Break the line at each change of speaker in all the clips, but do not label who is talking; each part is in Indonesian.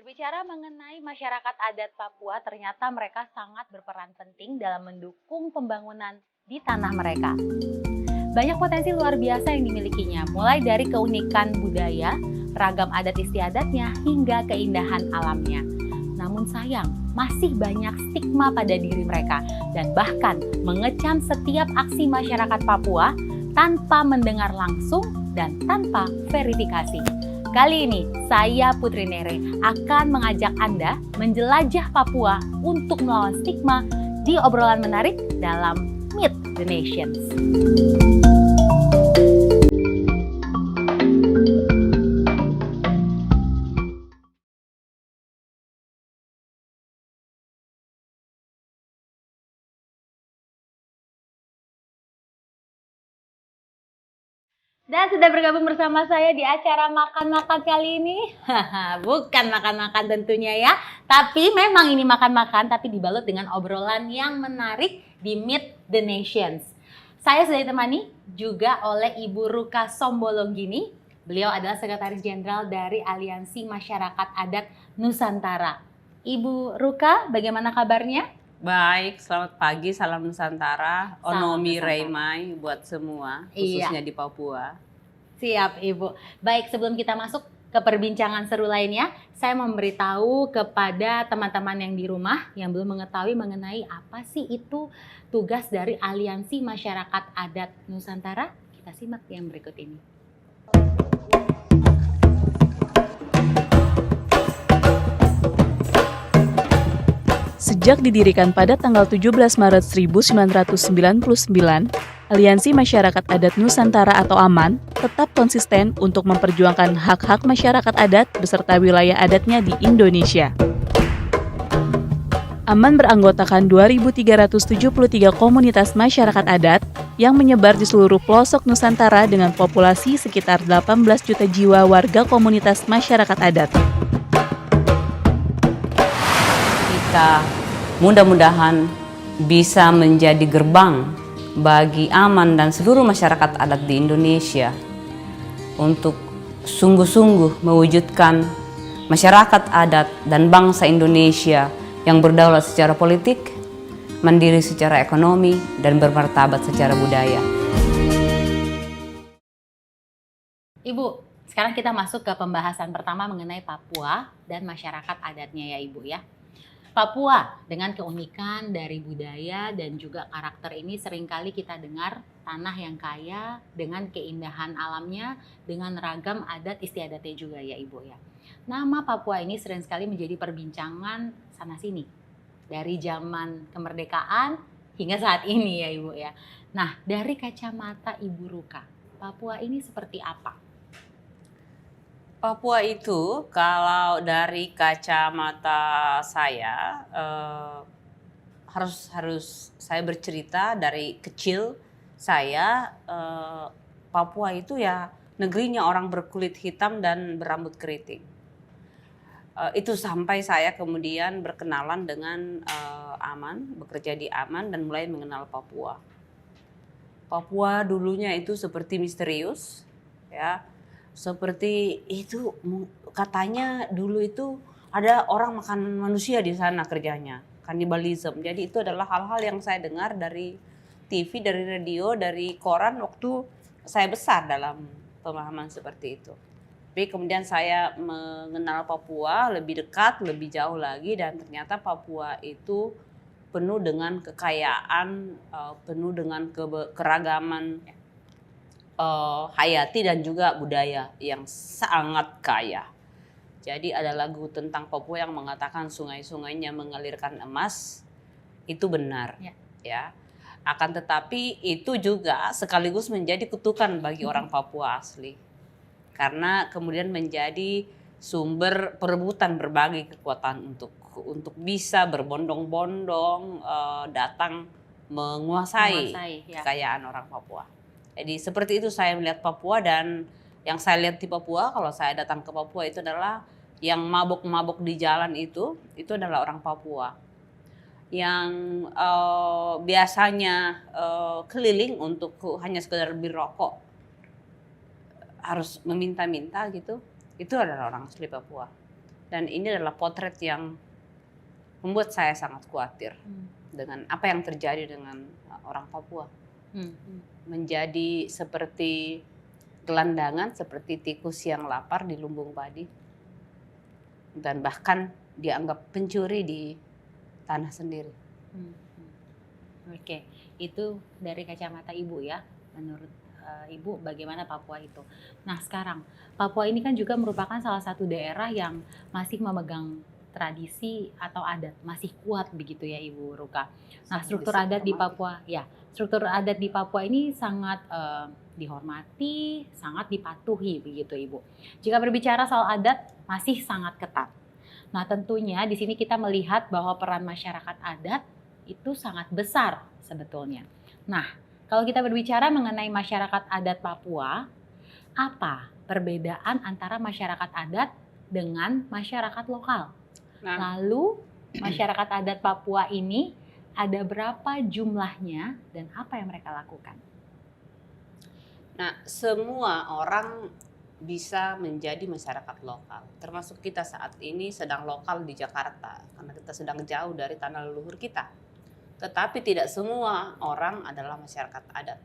Berbicara mengenai masyarakat adat Papua, ternyata mereka sangat berperan penting dalam mendukung pembangunan di tanah mereka. Banyak potensi luar biasa yang dimilikinya, mulai dari keunikan budaya, ragam adat istiadatnya, hingga keindahan alamnya. Namun sayang, masih banyak stigma pada diri mereka dan bahkan mengecam setiap aksi masyarakat Papua tanpa mendengar langsung dan tanpa verifikasi. Kali ini, saya Putri Nere akan mengajak Anda menjelajah Papua untuk melawan stigma di obrolan menarik dalam Meet the Nations. Dan sudah bergabung bersama saya di acara makan-makan kali ini. Bukan makan-makan tentunya ya, tapi memang ini makan-makan tapi dibalut dengan obrolan yang menarik di Meet the Nations. Saya sudah ditemani juga oleh Ibu Ruka Sombolonggini. Beliau adalah Sekretaris Jenderal dari Aliansi Masyarakat Adat Nusantara. Ibu Ruka, bagaimana kabarnya?
Baik, selamat pagi, salam Nusantara, Onomi
Nusantara.
Reimai buat semua, khususnya di Papua.
Siap Ibu. Baik, sebelum kita masuk ke perbincangan seru lainnya, saya memberitahu kepada teman-teman yang di rumah yang belum mengetahui mengenai apa sih itu tugas dari Aliansi Masyarakat Adat Nusantara. Kita simak yang berikut ini.
Sejak didirikan pada tanggal 17 Maret 1999, Aliansi Masyarakat Adat Nusantara atau AMAN tetap konsisten untuk memperjuangkan hak-hak masyarakat adat beserta wilayah adatnya di Indonesia. AMAN beranggotakan 2.373 komunitas masyarakat adat yang menyebar di seluruh pelosok Nusantara dengan populasi sekitar 18 juta jiwa warga komunitas masyarakat adat.
Kita mudah-mudahan bisa menjadi gerbang bagi AMAN dan seluruh masyarakat adat di Indonesia untuk sungguh-sungguh mewujudkan masyarakat adat dan bangsa Indonesia yang berdaulat secara politik, mandiri secara ekonomi, dan bermartabat secara budaya.
Ibu, sekarang kita masuk ke pembahasan pertama mengenai Papua dan masyarakat adatnya ya Ibu ya. Papua dengan keunikan dari budaya dan juga karakter ini seringkali kita dengar tanah yang kaya dengan keindahan alamnya, dengan ragam adat istiadatnya juga ya Ibu ya. Nama Papua ini sering sekali menjadi perbincangan sana sini dari zaman kemerdekaan hingga saat ini ya Ibu ya. Nah, dari kacamata Ibu Ruka, Papua ini seperti apa?
Papua itu kalau dari kacamata saya harus saya bercerita dari kecil saya Papua itu ya negerinya orang berkulit hitam dan berambut keriting. Itu sampai saya kemudian berkenalan dengan AMAN, bekerja di AMAN dan mulai mengenal Papua. Papua dulunya itu seperti misterius ya. Seperti itu katanya dulu itu ada orang makan manusia di sana kerjanya, kanibalisme. Jadi itu adalah hal-hal yang saya dengar dari TV, dari radio, dari koran waktu saya besar dalam pemahaman seperti itu. Tapi kemudian saya mengenal Papua lebih dekat, lebih jauh lagi dan ternyata Papua itu penuh dengan kekayaan, penuh dengan keragaman hayati dan juga budaya yang sangat kaya. Jadi ada lagu tentang Papua yang mengatakan sungai-sungainya mengalirkan emas, itu benar ya. Akan tetapi itu juga sekaligus menjadi kutukan bagi orang Papua asli. Karena kemudian menjadi sumber perebutan berbagai kekuatan untuk bisa berbondong-bondong datang menguasai kekayaan orang Papua. Jadi seperti itu saya melihat Papua dan yang saya lihat di Papua kalau saya datang ke Papua itu adalah yang mabok-mabok di jalan itu adalah orang Papua. Yang biasanya keliling untuk hanya sekedar beli rokok harus meminta-minta gitu, itu adalah orang asli Papua. Dan ini adalah potret yang membuat saya sangat khawatir dengan apa yang terjadi dengan orang Papua. Menjadi seperti gelandangan, seperti tikus yang lapar di lumbung padi. Dan bahkan dianggap pencuri di tanah sendiri.
Oke, itu dari kacamata Ibu ya. Menurut Ibu bagaimana Papua itu. Nah sekarang, Papua ini kan juga merupakan salah satu daerah yang masih memegang tradisi atau adat, masih kuat begitu ya Ibu Ruka. Nah struktur adat di Papua, ya struktur adat di Papua ini sangat dihormati, sangat dipatuhi begitu Ibu. Jika berbicara soal adat, masih sangat ketat. Nah tentunya di sini kita melihat bahwa peran masyarakat adat itu sangat besar sebetulnya. Nah, kalau kita berbicara mengenai masyarakat adat Papua, apa perbedaan antara masyarakat adat dengan masyarakat lokal?
Nah,
Lalu masyarakat adat Papua ini ada berapa jumlahnya dan apa yang mereka lakukan?
nah, semua orang bisa menjadi masyarakat lokal. Termasuk kita saat ini sedang lokal di Jakarta karena kita sedang jauh dari tanah leluhur kita. Tetapi tidak semua orang adalah masyarakat adat.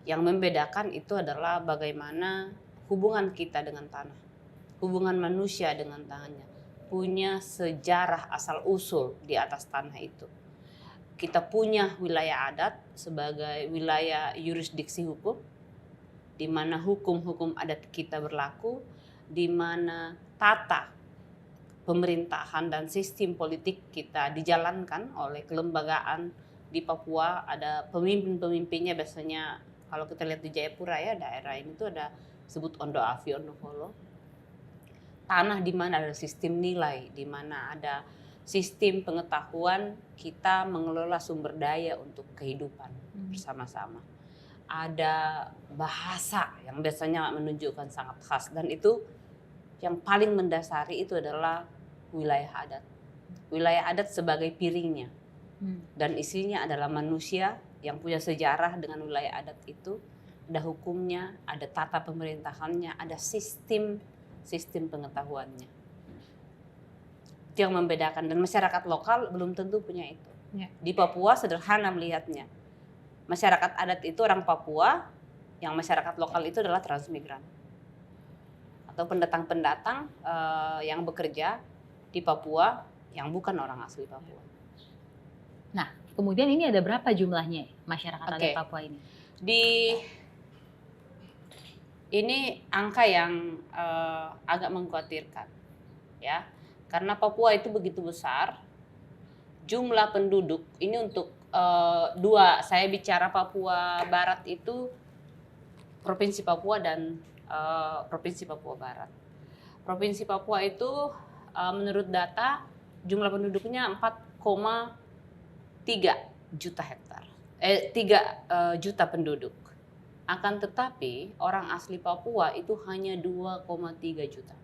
Yang membedakan itu adalah bagaimana hubungan kita dengan tanah. Hubungan manusia dengan tanahnya. Punya sejarah asal-usul di atas tanah itu. Kita punya wilayah adat sebagai wilayah yurisdiksi hukum, di mana hukum-hukum adat kita berlaku, di mana tata pemerintahan dan sistem politik kita dijalankan oleh kelembagaan di Papua. Ada pemimpin-pemimpinnya, biasanya kalau kita lihat di Jayapura ya, daerah ini tuh ada sebut Ondo Afi, Ondo Holo. Tanah di mana ada sistem nilai, di mana ada sistem pengetahuan kita mengelola sumber daya untuk kehidupan bersama-sama. Ada bahasa yang biasanya menunjukkan sangat khas, dan itu yang paling mendasari itu adalah wilayah adat. Wilayah adat sebagai piringnya. Dan isinya adalah manusia yang punya sejarah dengan wilayah adat itu. Ada hukumnya, ada tata pemerintahannya, ada sistem pengetahuannya. Itu yang membedakan, dan masyarakat lokal belum tentu punya itu. Di Papua sederhana melihatnya. Masyarakat adat itu orang Papua, yang masyarakat lokal itu adalah transmigran atau pendatang-pendatang yang bekerja di Papua yang bukan orang asli Papua.
Nah, kemudian ini ada berapa jumlahnya masyarakat adat Papua ini?
Ini angka yang agak mengkhawatirkan, ya, karena Papua itu begitu besar, jumlah penduduk ini untuk saya bicara Papua Barat itu Provinsi Papua dan Provinsi Papua Barat. Provinsi Papua itu menurut data jumlah penduduknya 4,3 juta hektar, 3 juta penduduk. Akan tetapi orang asli Papua itu hanya 2,3 juta.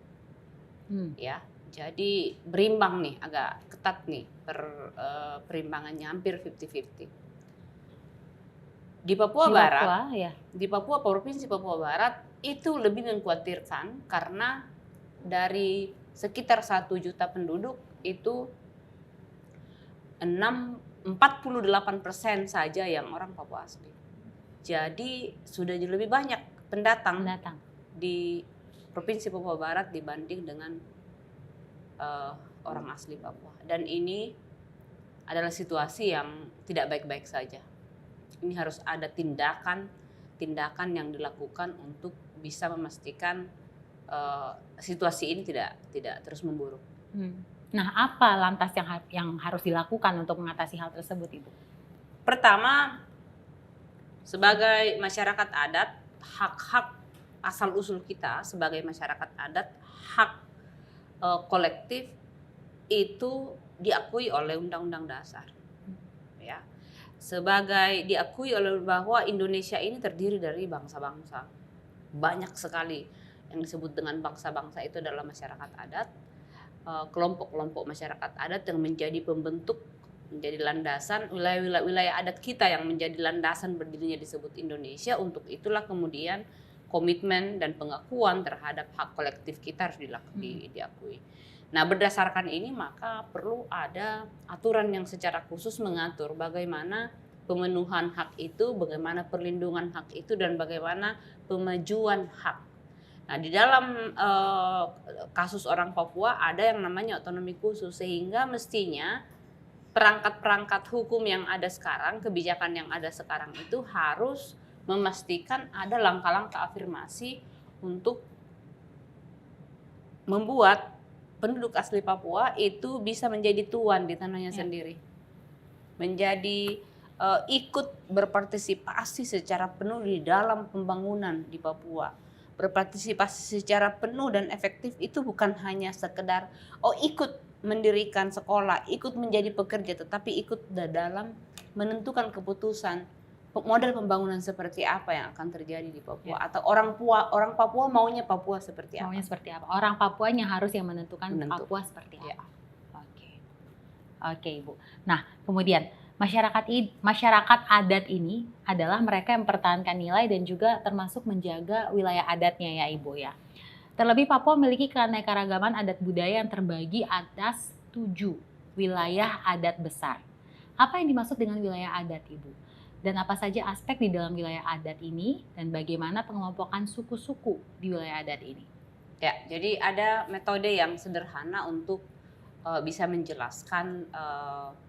Ya, jadi berimbang nih, agak ketat nih perimbangannya, hampir 50-50. Di Papua Barat, di Papua, Provinsi Papua Barat itu lebih mengkhawatirkan karena dari sekitar 1 juta penduduk itu 48% saja yang orang Papua asli. Jadi sudah lebih banyak pendatang di Provinsi Papua Barat dibanding dengan orang asli Papua. Dan ini adalah situasi yang tidak baik-baik saja. Ini harus ada tindakan yang dilakukan untuk bisa memastikan situasi ini tidak terus memburuk.
Nah, apa lantas yang harus dilakukan untuk mengatasi hal tersebut, Ibu?
Pertama, sebagai masyarakat adat, hak-hak asal-usul kita sebagai masyarakat adat, hak kolektif itu diakui oleh Undang-Undang Dasar. Ya. Sebagai diakui oleh bahwa Indonesia ini terdiri dari bangsa-bangsa. Banyak sekali yang disebut dengan bangsa-bangsa itu adalah masyarakat adat, kelompok-kelompok masyarakat adat yang menjadi pembentuk, menjadi landasan wilayah adat kita yang menjadi landasan berdirinya disebut Indonesia. Untuk itulah kemudian komitmen dan pengakuan terhadap hak kolektif kita harus diakui. Nah, berdasarkan ini maka perlu ada aturan yang secara khusus mengatur bagaimana pemenuhan hak itu, bagaimana perlindungan hak itu, dan bagaimana pemajuan hak. Nah, di dalam kasus orang Papua ada yang namanya otonomi khusus, sehingga mestinya perangkat-perangkat hukum yang ada sekarang, kebijakan yang ada sekarang itu harus memastikan ada langkah-langkah afirmasi untuk membuat penduduk asli Papua itu bisa menjadi tuan di tanahnya sendiri, menjadi ikut berpartisipasi secara penuh di dalam pembangunan di Papua. Berpartisipasi secara penuh dan efektif itu bukan hanya sekedar ikut mendirikan sekolah, ikut menjadi pekerja, tetapi ikut dalam menentukan keputusan model pembangunan seperti apa yang akan terjadi di Papua, atau orang Papua maunya Papua seperti apa.
Maunya seperti apa? Orang Papuanya harus yang menentukan Papua seperti apa. Oke, Ibu. Nah, kemudian masyarakat adat ini adalah mereka yang mempertahankan nilai dan juga termasuk menjaga wilayah adatnya ya, Ibu ya. Terlebih Papua memiliki keanekaragaman adat budaya yang terbagi atas 7 wilayah adat besar. Apa yang dimaksud dengan wilayah adat, Ibu? Dan apa saja aspek di dalam wilayah adat ini dan bagaimana pengelompokan suku-suku di wilayah adat ini?
Ya, jadi ada metode yang sederhana untuk bisa menjelaskan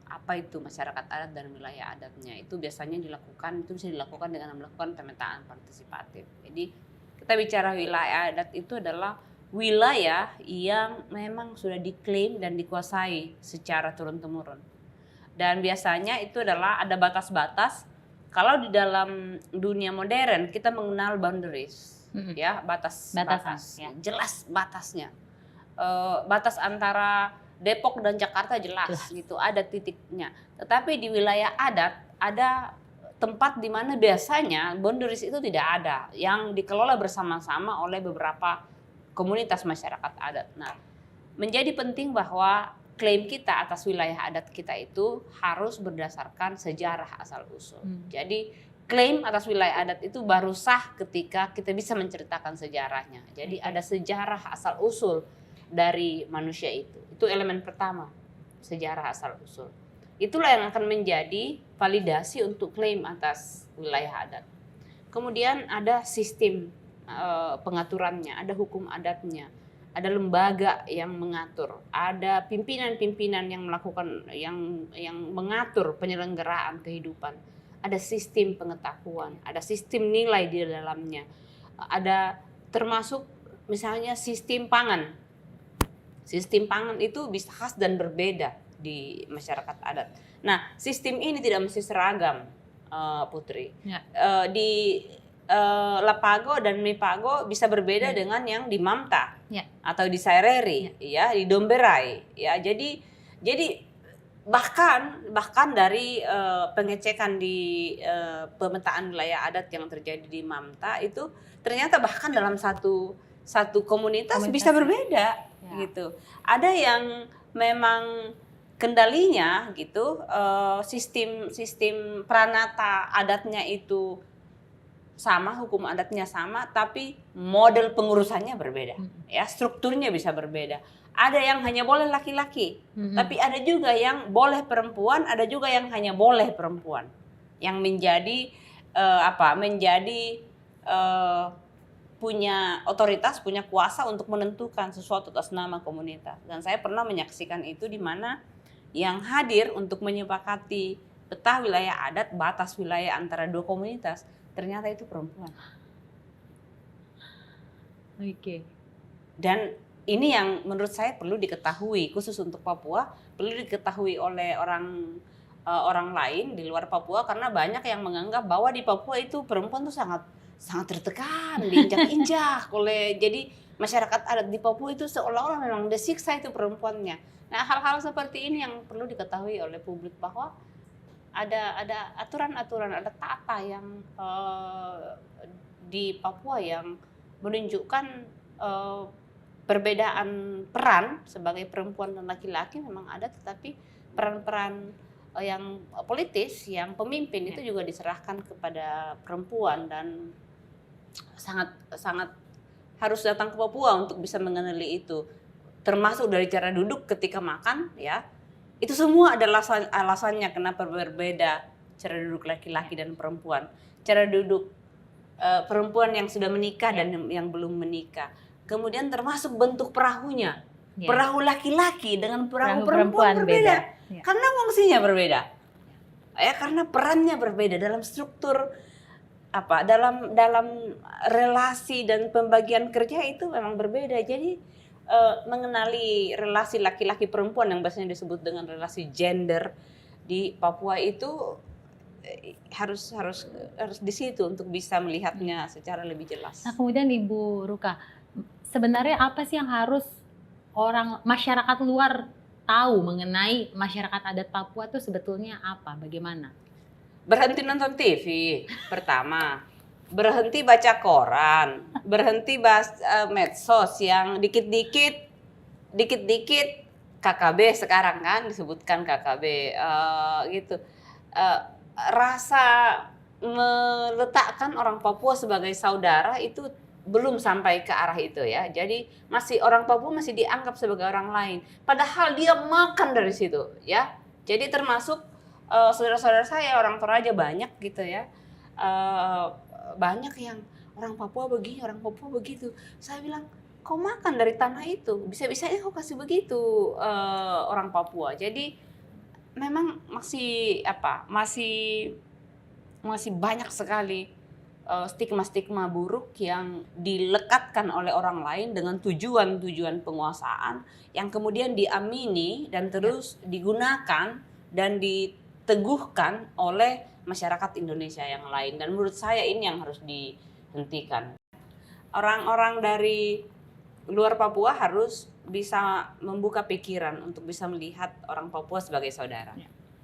apa itu masyarakat adat dan wilayah adatnya. Itu biasanya bisa dilakukan dengan melakukan pemetaan partisipatif. Jadi kita bicara wilayah adat itu adalah wilayah yang memang sudah diklaim dan dikuasai secara turun-temurun. Dan biasanya itu adalah ada batas-batas. Kalau di dalam dunia modern kita mengenal boundaries, ya batas-batas, ya. Jelas batasnya. Batas antara Depok dan Jakarta jelas gitu, ada titiknya. Tetapi di wilayah adat ada tempat di mana biasanya boundaries itu tidak ada, yang dikelola bersama-sama oleh beberapa komunitas masyarakat adat. Nah, menjadi penting bahwa klaim kita atas wilayah adat kita itu harus berdasarkan sejarah asal-usul. Jadi klaim atas wilayah adat itu baru sah ketika kita bisa menceritakan sejarahnya. Jadi ada sejarah asal-usul dari manusia itu. Itu elemen pertama, sejarah asal-usul. Itulah yang akan menjadi validasi untuk klaim atas wilayah adat. Kemudian ada sistem pengaturannya, ada hukum adatnya. Ada lembaga yang mengatur, ada pimpinan-pimpinan yang melakukan yang mengatur penyelenggaraan kehidupan, ada sistem pengetahuan, ada sistem nilai di dalamnya, ada termasuk misalnya sistem pangan. Sistem pangan itu bisa khas dan berbeda di masyarakat adat. Nah, sistem ini tidak mesti seragam, Putri. Ya. Di Lapago dan Mipago bisa berbeda dengan yang di Mamta atau di Saireri, ya, di Domberai, ya. Jadi bahkan dari pengecekan di pemetaan wilayah adat yang terjadi di Mamta itu ternyata bahkan dalam satu komunitas bisa berbeda, gitu. Ada yang memang kendalinya gitu, sistem pranata adatnya itu sama, hukum adatnya sama, tapi model pengurusannya berbeda, ya, strukturnya bisa berbeda. Ada yang hanya boleh laki-laki, tapi ada juga yang boleh perempuan, ada juga yang hanya boleh perempuan, yang menjadi punya otoritas, punya kuasa untuk menentukan sesuatu atas nama komunitas. Dan saya pernah menyaksikan itu di mana yang hadir untuk menyepakati peta wilayah adat, batas wilayah antara dua komunitas, ternyata itu perempuan.
Oke.
Dan ini yang menurut saya perlu diketahui, khusus untuk Papua, perlu diketahui oleh orang lain di luar Papua, karena banyak yang menganggap bahwa di Papua itu perempuan tuh sangat tertekan, diinjak-injak oleh, jadi masyarakat adat di Papua itu seolah-olah memang disiksa itu perempuannya. Nah, hal-hal seperti ini yang perlu diketahui oleh publik, bahwa ada aturan-aturan, ada tata yang di Papua yang menunjukkan perbedaan peran sebagai perempuan dan laki-laki memang ada, tetapi peran-peran yang politis, yang pemimpin itu juga diserahkan kepada perempuan, dan sangat harus datang ke Papua untuk bisa mengenali itu. termasuk dari cara duduk ketika makan ya. Itu semua ada alasannya kenapa berbeda cara duduk laki-laki dan perempuan. Cara duduk perempuan yang sudah menikah dan yang belum menikah. Kemudian termasuk bentuk perahunya. Perahu laki-laki dengan perahu perempuan berbeda. Karena fungsinya berbeda. Ya, karena perannya berbeda dalam struktur dalam relasi dan pembagian kerja itu memang berbeda. Jadi mengenali relasi laki-laki perempuan yang biasanya disebut dengan relasi gender di Papua itu harus di situ untuk bisa melihatnya secara lebih jelas.
Nah, kemudian Ibu Ruka, sebenarnya apa sih yang harus masyarakat luar tahu mengenai masyarakat adat Papua itu sebetulnya apa, bagaimana?
Berhenti nonton TV pertama, berhenti baca koran, berhenti medsos yang dikit-dikit KKB sekarang kan disebutkan KKB gitu. Rasa meletakkan orang Papua sebagai saudara itu belum sampai ke arah itu ya. Jadi orang Papua masih dianggap sebagai orang lain. Padahal dia makan dari situ ya. Jadi termasuk saudara-saudara saya orang Toraja banyak gitu ya. Banyak yang orang Papua begini, orang Papua begitu. Saya bilang, kau makan dari tanah itu, bisa-bisanya kau kasih begitu orang Papua. Jadi memang masih banyak sekali stigma-stigma buruk yang dilekatkan oleh orang lain dengan tujuan penguasaan yang kemudian diamini dan terus digunakan dan diteguhkan oleh masyarakat Indonesia yang lain. Dan menurut saya ini yang harus dihentikan. Orang-orang dari luar Papua harus bisa membuka pikiran untuk bisa melihat orang Papua sebagai saudara.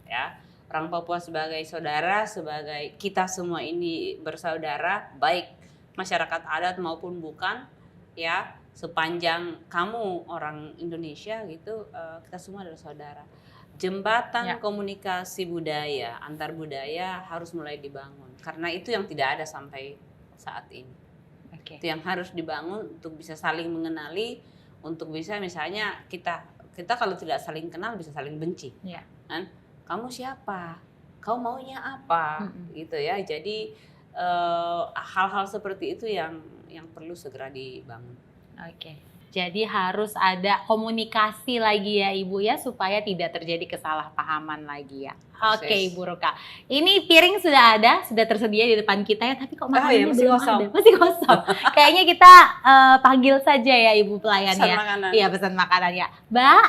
Ya. Orang Papua sebagai saudara, sebagai kita semua ini bersaudara, baik masyarakat adat maupun bukan, ya sepanjang kamu orang Indonesia gitu, kita semua adalah saudara. Jembatan komunikasi budaya, antar budaya harus mulai dibangun, karena itu yang tidak ada sampai saat ini. Itu yang harus dibangun untuk bisa saling mengenali, untuk bisa misalnya kita kalau tidak saling kenal bisa saling benci, kan? Kamu siapa? Kau maunya apa? Gitu ya. Jadi hal-hal seperti itu yang perlu segera dibangun.
Jadi harus ada komunikasi lagi ya Ibu ya supaya tidak terjadi kesalahpahaman lagi ya. Ibu Ruka. Ini piring sudah ada, sudah tersedia di depan kita ya, tapi kok makanannya belum ada. Masih kosong. Kayaknya kita panggil saja ya Ibu pelayan ya. Iya, pesan makanan ya. Mbak.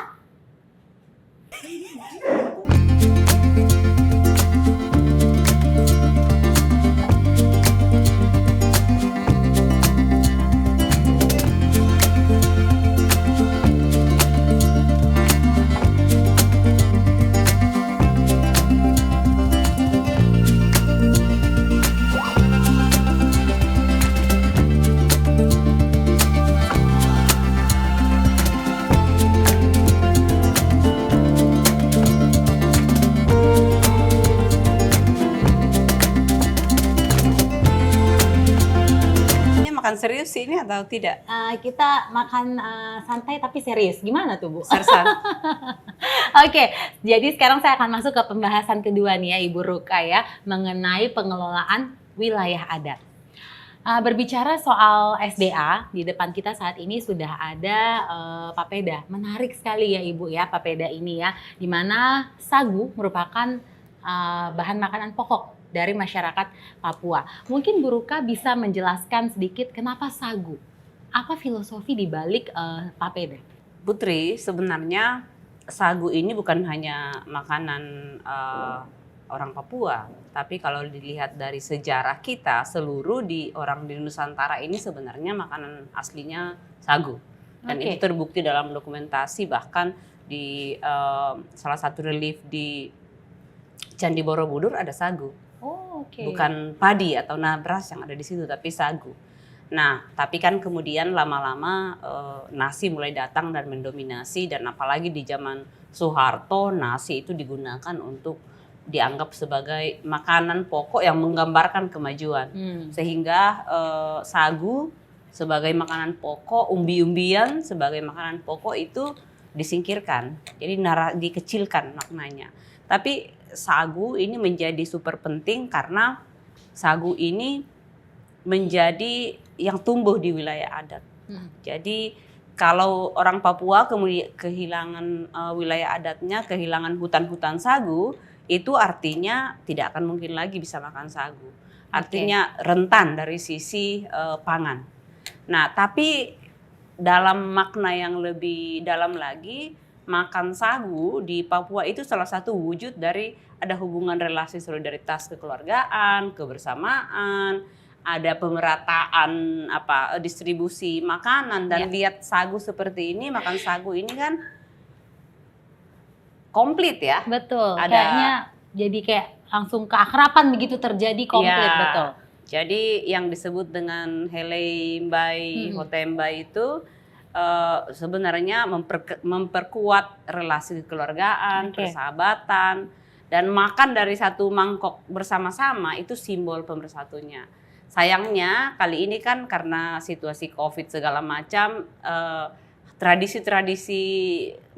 Makan serius ini atau tidak?
Kita makan santai tapi serius. Gimana tuh Bu?
Sersan.
Jadi sekarang saya akan masuk ke pembahasan kedua nih ya Ibu Ruka ya, mengenai pengelolaan wilayah adat. Berbicara soal SDA, di depan kita saat ini sudah ada papeda. Menarik sekali ya Ibu ya papeda ini ya, di mana sagu merupakan bahan makanan pokok dari masyarakat Papua. Mungkin Bu Ruka bisa menjelaskan sedikit kenapa sagu? Apa filosofi di balik papeda?
Putri, sebenarnya sagu ini bukan hanya makanan orang Papua, tapi kalau dilihat dari sejarah kita, seluruh orang di Nusantara ini sebenarnya makanan aslinya sagu. Dan itu terbukti dalam dokumentasi, bahkan di salah satu relief di Candi Borobudur ada sagu. Bukan padi atau nabras yang ada di situ, tapi sagu. Nah, tapi kan kemudian lama-lama nasi mulai datang dan mendominasi, dan apalagi di zaman Soeharto nasi itu digunakan untuk dianggap sebagai makanan pokok yang menggambarkan kemajuan. Sehingga sagu sebagai makanan pokok, umbi-umbian sebagai makanan pokok itu disingkirkan. Jadi dikecilkan maknanya. Tapi sagu ini menjadi super penting karena sagu ini menjadi yang tumbuh di wilayah adat. Jadi kalau orang Papua kemudian kehilangan wilayah adatnya, kehilangan hutan-hutan sagu, itu artinya tidak akan mungkin lagi bisa makan sagu. Artinya rentan dari sisi pangan. Nah, tapi dalam makna yang lebih dalam lagi, makan sagu di Papua itu salah satu wujud dari ada hubungan relasi solidaritas kekeluargaan, kebersamaan, ada pemerataan distribusi makanan dan lihat sagu seperti ini, makan sagu ini kan komplit ya.
Betul.
Ada,
kayaknya jadi kayak langsung keakraban begitu terjadi komplit, betul.
Jadi yang disebut dengan Helei Mbai Hotembai itu sebenarnya memperkuat relasi kekeluargaan, persahabatan, dan makan dari satu mangkok bersama-sama itu simbol pemersatunya. Sayangnya kali ini kan karena situasi COVID segala macam, tradisi-tradisi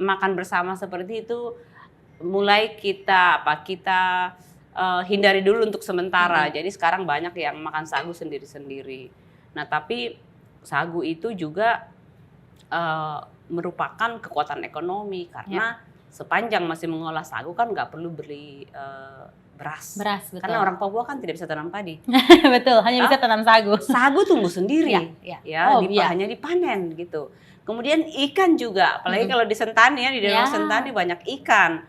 makan bersama seperti itu mulai kita hindari dulu untuk sementara. Jadi sekarang banyak yang makan sagu sendiri-sendiri. Nah, tapi sagu itu juga merupakan kekuatan ekonomi karena sepanjang masih mengolah sagu kan nggak perlu beli beras.
Betul.
Karena orang Papua kan tidak bisa tanam padi.
Betul, hanya bisa tanam sagu.
Sagu tumbuh sendiri, hanya dipanen gitu. Kemudian ikan juga, apalagi kalau di Sentani ya, di Danau Sentani banyak ikan.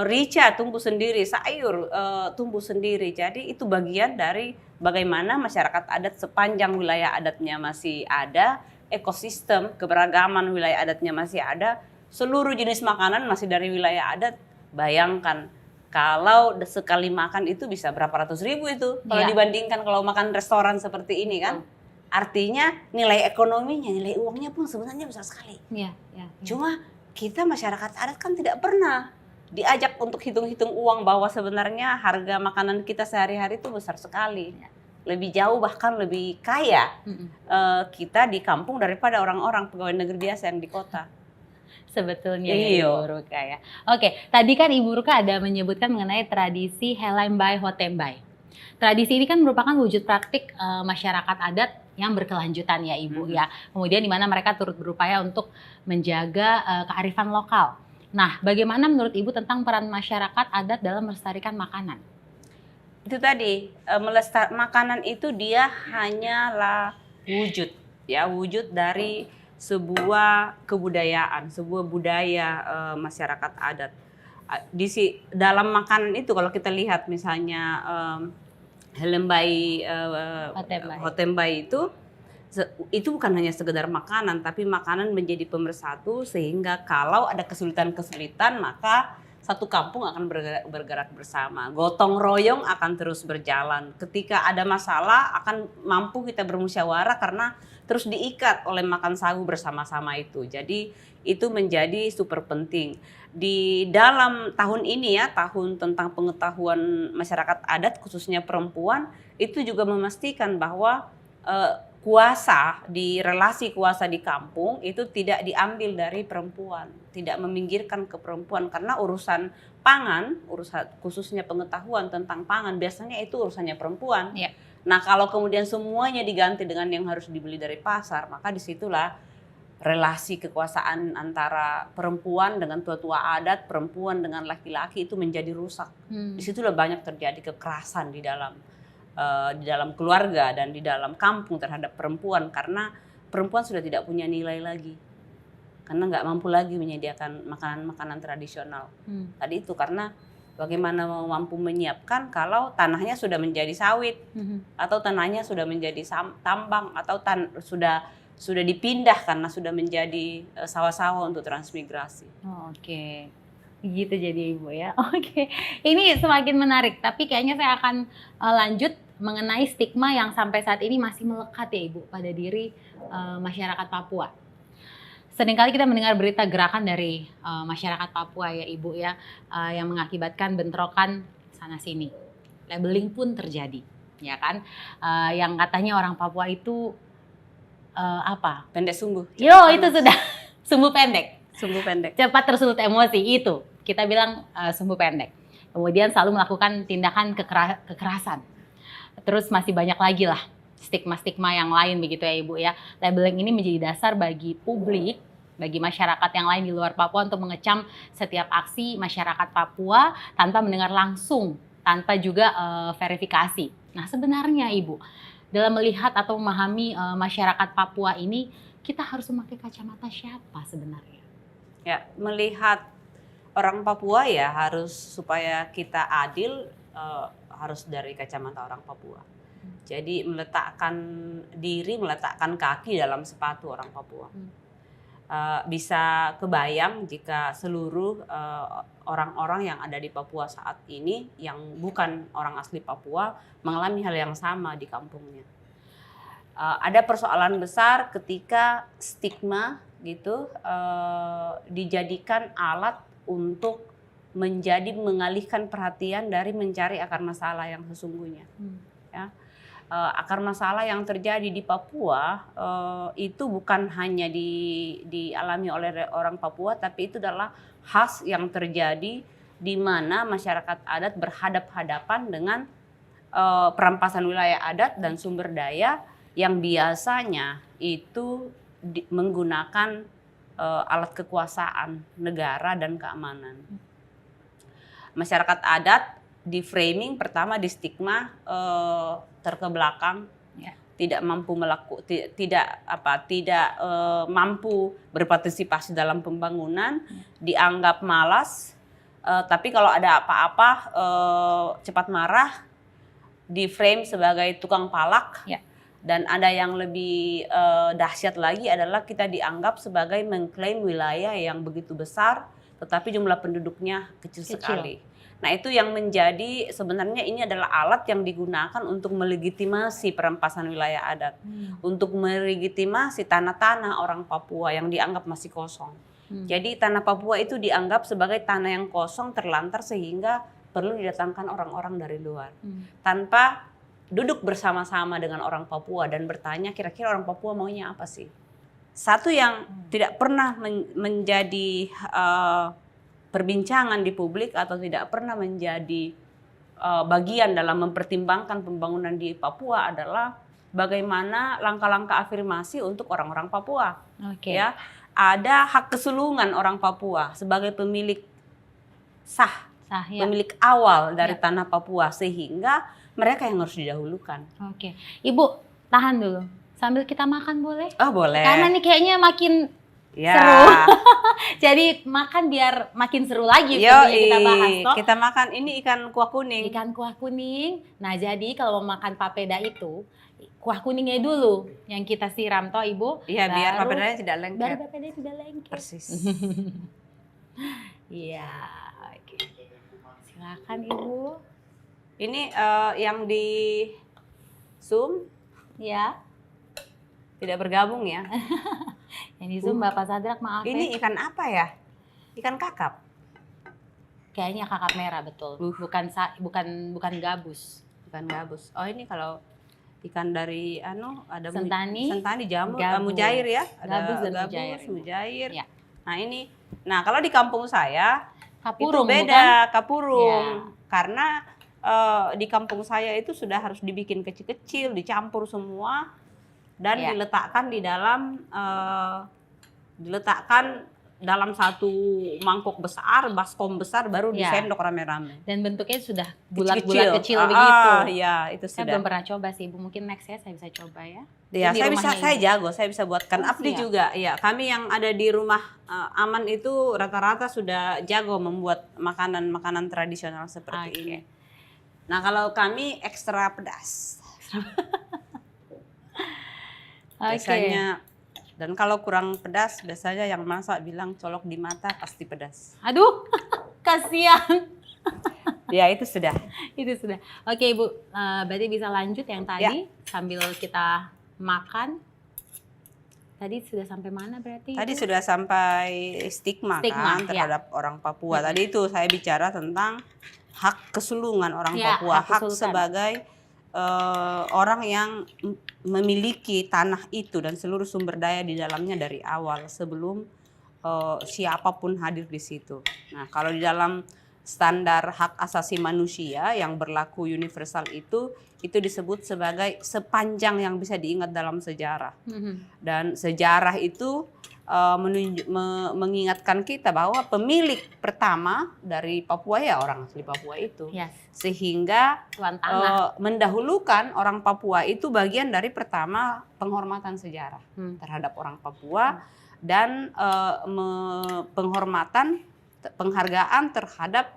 Rica tumbuh sendiri, sayur tumbuh sendiri. Jadi itu bagian dari bagaimana masyarakat adat sepanjang wilayah adatnya masih ada, ekosistem keberagaman wilayah adatnya masih ada, seluruh jenis makanan masih dari wilayah adat. Bayangkan kalau sekali makan itu bisa berapa ratus ribu itu kalau dibandingkan kalau makan restoran seperti ini kan. Artinya nilai ekonominya, nilai uangnya pun sebenarnya besar sekali. Cuma kita masyarakat adat kan tidak pernah diajak untuk hitung-hitung uang bahwa sebenarnya harga makanan kita sehari-hari itu besar sekali. Lebih jauh bahkan lebih kaya kita di kampung daripada orang-orang pegawai negeri biasa yang di kota.
Sebetulnya Ibu Ruka ya. Oke, tadi kan Ibu Ruka ada menyebutkan mengenai tradisi Helei Mbai Hotembai. Tradisi ini kan merupakan wujud praktik masyarakat adat yang berkelanjutan ya Ibu ya. Kemudian di mana mereka turut berupaya untuk menjaga kearifan lokal. Nah, bagaimana menurut Ibu tentang peran masyarakat adat dalam melestarikan makanan?
Itu tadi, makanan itu dia hanyalah wujud dari sebuah kebudayaan, sebuah budaya masyarakat adat. Dalam makanan itu kalau kita lihat misalnya Helei Mbai Hotembai itu bukan hanya sekedar makanan, tapi makanan menjadi pemersatu sehingga kalau ada kesulitan-kesulitan maka satu kampung akan bergerak bersama. Gotong royong akan terus berjalan. Ketika ada masalah akan mampu kita bermusyawarah karena terus diikat oleh makan sagu bersama-sama itu. Jadi itu menjadi super penting. Di dalam tahun ini ya, tahun tentang pengetahuan masyarakat adat khususnya perempuan, itu juga memastikan bahwa relasi kuasa di kampung itu tidak diambil dari perempuan, tidak meminggirkan ke perempuan karena urusan pangan, khususnya pengetahuan tentang pangan biasanya itu urusannya perempuan. Nah, kalau kemudian semuanya diganti dengan yang harus dibeli dari pasar, maka disitulah relasi kekuasaan antara perempuan dengan tua-tua adat, perempuan dengan laki-laki itu menjadi rusak. Disitulah banyak terjadi kekerasan di dalam keluarga dan di dalam kampung terhadap perempuan karena perempuan sudah tidak punya nilai lagi karena nggak mampu lagi menyediakan makanan-makanan tradisional. Tadi itu karena bagaimana mampu menyiapkan kalau tanahnya sudah menjadi sawit atau tanahnya sudah menjadi tambang atau sudah dipindah karena sudah menjadi sawah-sawah untuk transmigrasi.
Oke. Gitu jadi Ibu ya. Oke. Ini semakin menarik, tapi kayaknya saya akan lanjut mengenai stigma yang sampai saat ini masih melekat ya Ibu pada diri masyarakat Papua. Seringkali kita mendengar berita gerakan dari masyarakat Papua ya Ibu ya, yang mengakibatkan bentrokan sana sini. Labeling pun terjadi, ya kan? Yang katanya orang Papua itu apa?
Pendek sumbu.
Yo, itu sudah sumbu pendek.
Sumbu pendek.
Cepat tersulut emosi, itu kita bilang sumbu pendek. Kemudian selalu melakukan tindakan kekerasan. Terus masih banyak lagi lah stigma-stigma yang lain begitu ya Ibu ya. Labeling ini menjadi dasar bagi publik, bagi masyarakat yang lain di luar Papua untuk mengecam setiap aksi masyarakat Papua tanpa mendengar langsung, tanpa juga verifikasi. Nah sebenarnya Ibu, dalam melihat atau memahami masyarakat Papua ini, kita harus memakai kacamata siapa sebenarnya?
Ya, melihat orang Papua ya harus supaya kita adil harus dari kacamata orang Papua. Jadi meletakkan diri, meletakkan kaki dalam sepatu orang Papua. Bisa kebayang jika seluruh orang-orang yang ada di Papua saat ini yang bukan orang asli Papua mengalami hal yang sama di kampungnya. Ada persoalan besar ketika stigma gitu dijadikan alat untuk mengalihkan perhatian dari mencari akar masalah yang sesungguhnya. Ya. Akar masalah yang terjadi di Papua itu bukan hanya dialami oleh orang Papua, tapi itu adalah khas yang terjadi di mana masyarakat adat berhadap-hadapan dengan perampasan wilayah adat dan sumber daya yang biasanya itu menggunakan alat kekuasaan negara dan keamanan. Masyarakat adat di framing pertama di stigma terkebelakang, tidak mampu berpartisipasi dalam pembangunan, dianggap malas, tapi kalau ada apa-apa cepat marah, di frame sebagai tukang palak. Dan ada yang lebih dahsyat lagi adalah kita dianggap sebagai mengklaim wilayah yang begitu besar, tetapi jumlah penduduknya kecil sekali. Nah itu yang menjadi sebenarnya ini adalah alat yang digunakan untuk melegitimasi perampasan wilayah adat, untuk melegitimasi tanah-tanah orang Papua yang dianggap masih kosong. Jadi tanah Papua itu dianggap sebagai tanah yang kosong terlantar sehingga perlu didatangkan orang-orang dari luar tanpa duduk bersama-sama dengan orang Papua dan bertanya kira-kira orang Papua maunya apa sih. Satu yang tidak pernah menjadi perbincangan di publik atau tidak pernah menjadi bagian dalam mempertimbangkan pembangunan di Papua adalah bagaimana langkah-langkah afirmasi untuk orang-orang Papua. Ya, ada hak kesulungan orang Papua sebagai pemilik sah pemilik awal dari tanah Papua sehingga mereka yang harus didahulukan.
Ibu tahan dulu sambil kita makan boleh?
Oh boleh.
Karena nih kayaknya makin seru. Jadi makan biar makin seru lagi. Kita bahas toh.
Kita makan ini ikan kuah kuning.
Ikan kuah kuning. Nah jadi kalau mau makan papeda itu kuah kuningnya dulu yang kita siram toh Ibu.
Iya biar papedanya tidak lengket.
Biar papedanya tidak lengket.
Persis.
Iya. Silakan Ibu.
Ini yang di Zoom
ya
tidak bergabung ya.
Yang di Zoom Bapak Sadrak maaf.
Ini ikan apa ya? Ikan kakap.
Kayaknya kakap merah betul. Bukan gabus.
Bukan gabus. Oh ini kalau ikan dari ada
sentani
jamur, mujair ya.
Gabus dan
mujair.
Ya.
Nah ini, kalau di kampung saya
kapurung,
itu beda,
bukan?
kapurung. Ya. Karena di kampung saya itu sudah harus dibikin kecil-kecil, dicampur semua dan diletakkan di dalam satu mangkok besar, baskom besar, baru disendok rame-rame.
Dan bentuknya sudah bulat-bulat kecil begitu.
Iya, itu sudah.
Saya belum pernah coba sih Ibu, mungkin next ya saya bisa coba ya.
Ya, saya bisa buatkan. Abdi juga. Ya, kami yang ada di rumah Aman itu rata-rata sudah jago membuat makanan-makanan tradisional seperti ini. Nah, kalau kami ekstra pedas. Biasanya dan kalau kurang pedas biasanya yang masak bilang colok di mata pasti pedas.
Aduh, kasihan.
Ya itu sudah.
Itu sudah. Oke Ibu, berarti bisa lanjut yang tadi sambil kita makan. Tadi sudah sampai mana berarti?
Tadi sudah sampai stigma kan terhadap orang Papua. Tadi itu saya bicara tentang hak kesulungan orang Papua, hak sebagai orang yang memiliki tanah itu dan seluruh sumber daya di dalamnya dari awal sebelum siapapun hadir di situ. Nah, kalau di dalam standar hak asasi manusia yang berlaku universal itu disebut sebagai sepanjang yang bisa diingat dalam sejarah. Dan sejarah itu mengingatkan kita bahwa pemilik pertama dari Papua ya orang asli Papua itu.
Yes.
Sehingga
Tuan tanah.
mendahulukan orang Papua itu bagian dari pertama penghormatan sejarah terhadap orang Papua dan penghormatan penghargaan terhadap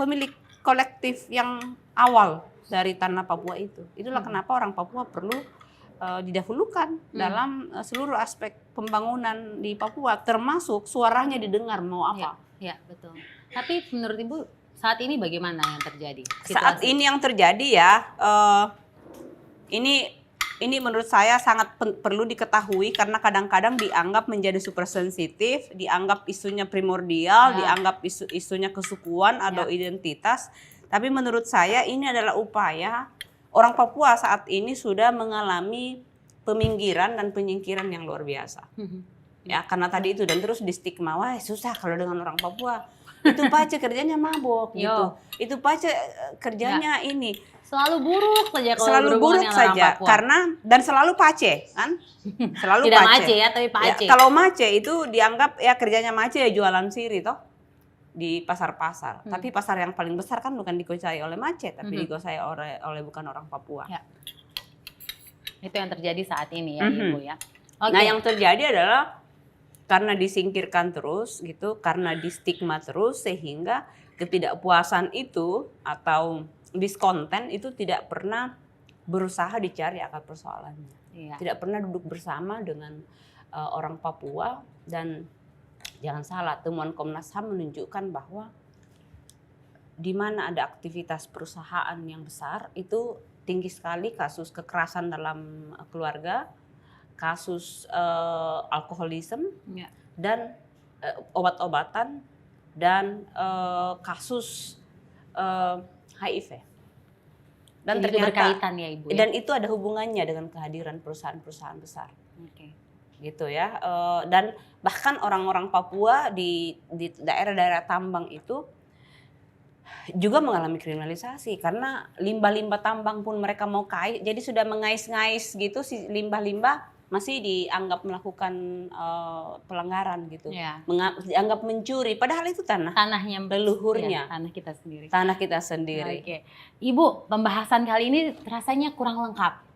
pemilik kolektif yang awal dari tanah Papua itu. Itulah kenapa orang Papua perlu didahulukan dalam seluruh aspek pembangunan di Papua, termasuk suaranya didengar mau apa.
Ya, betul. Tapi menurut Ibu saat ini bagaimana yang terjadi?
Saat ini yang terjadi ya, ini menurut saya sangat perlu diketahui karena kadang-kadang dianggap menjadi super sensitif, dianggap isunya primordial, dianggap isunya kesukuan atau identitas. Tapi menurut saya ini adalah upaya orang Papua saat ini sudah mengalami peminggiran dan penyingkiran yang luar biasa. Ya, karena tadi itu dan terus di stigma, wah susah kalau dengan orang Papua. Itu pace kerjanya mabok gitu. Itu pace kerjanya ini.
Selalu buruk saja kalau
selalu buruk saja karena dan selalu pace kan? Selalu
tidak
pace.
mace ya, tapi pace.
Ya, kalau mace itu dianggap ya kerjanya mace ya jualan siri toh di pasar-pasar. Tapi pasar yang paling besar kan bukan dikuasai oleh mace, tapi dikuasai oleh bukan orang Papua.
Ya. Itu yang terjadi saat ini ya, Ibu ya. Okay.
Nah, yang terjadi adalah karena disingkirkan terus gitu, karena di stigma terus sehingga ketidakpuasan itu atau diskonten itu tidak pernah berusaha dicari akar persoalannya. Tidak pernah duduk bersama dengan orang Papua dan jangan salah, temuan Komnas HAM menunjukkan bahwa di mana ada aktivitas perusahaan yang besar itu tinggi sekali kasus kekerasan dalam keluarga, kasus alkoholisme dan obat-obatan dan kasus HIV. Dan
jadi
ternyata
berkaitan ya Ibu.
Dan itu ada hubungannya dengan kehadiran perusahaan-perusahaan besar. Gitu ya. Dan bahkan orang-orang Papua di daerah-daerah tambang itu juga mengalami kriminalisasi karena limbah-limbah tambang pun mereka mau kait, jadi sudah mengais-ngais gitu si limbah-limbah masih dianggap melakukan pelanggaran gitu, dianggap mencuri, padahal itu tanahnya leluhurnya, tanah kita sendiri.
Oke. Ibu, pembahasan kali ini rasanya kurang lengkap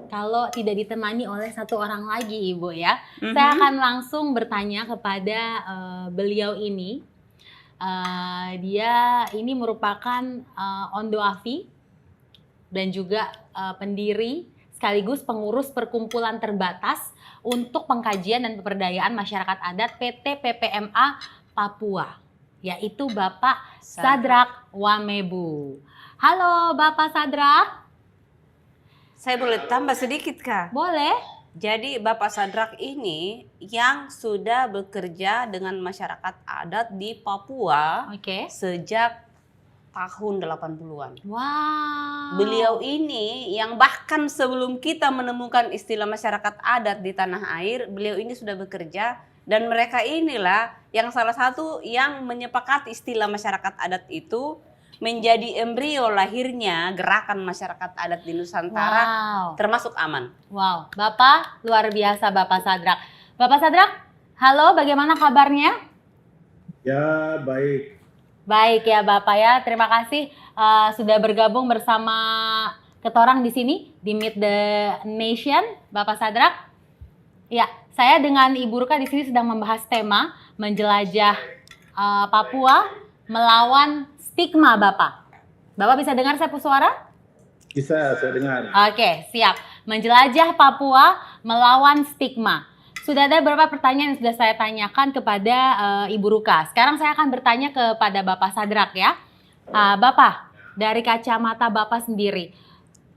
kalau tidak ditemani oleh satu orang lagi, Ibu ya. Saya akan langsung bertanya kepada beliau ini. Dia ini merupakan Ondo Afi dan juga pendiri sekaligus pengurus perkumpulan terbatas untuk pengkajian dan pemberdayaan masyarakat adat PT PPMA Papua, yaitu Bapak Sadrak Wamebu. Halo Bapak Sadrak.
Saya boleh tambah sedikit Kak?
Boleh.
Jadi Bapak Sadrak ini yang sudah bekerja dengan masyarakat adat di Papua sejak tahun 80-an.
Wow.
Beliau ini yang bahkan sebelum kita menemukan istilah masyarakat adat di tanah air, beliau ini sudah bekerja dan mereka inilah yang salah satu yang menyepakati istilah masyarakat adat itu menjadi embrio lahirnya gerakan masyarakat adat di Nusantara, termasuk AMAN.
Wow, Bapak luar biasa Bapak Sadrak. Bapak Sadrak, halo, bagaimana kabarnya?
Ya, baik.
Baik ya Bapak ya, terima kasih sudah bergabung bersama ketorang di sini di Meet the Nation, Bapak Sadrak. Ya, saya dengan Ibu Ruka di sini sedang membahas tema menjelajah Papua melawan stigma Bapak. Bapak bisa dengar saya suara?
Bisa, saya dengar.
Oke, siap. Menjelajah Papua melawan stigma. Sudah ada beberapa pertanyaan yang sudah saya tanyakan kepada Ibu Ruka. Sekarang saya akan bertanya kepada Bapak Sadrak ya. Bapak, dari kacamata Bapak sendiri,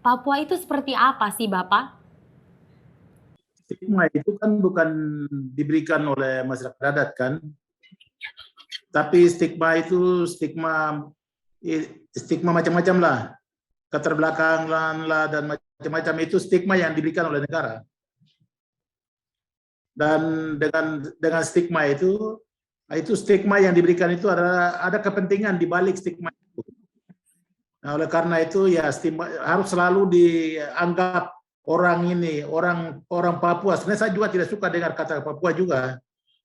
Papua itu seperti apa sih Bapak?
Stigma itu kan bukan diberikan oleh masyarakat adat kan. Tapi stigma itu stigma macam-macam lah. keterbelakangan lah dan macam-macam, itu stigma yang diberikan oleh negara. Dan dengan stigma itu stigma yang diberikan itu ada kepentingan di balik stigma itu. Nah, oleh karena itu ya stigma harus selalu dianggap orang ini orang Papua. Sebenarnya saya juga tidak suka dengar kata Papua juga,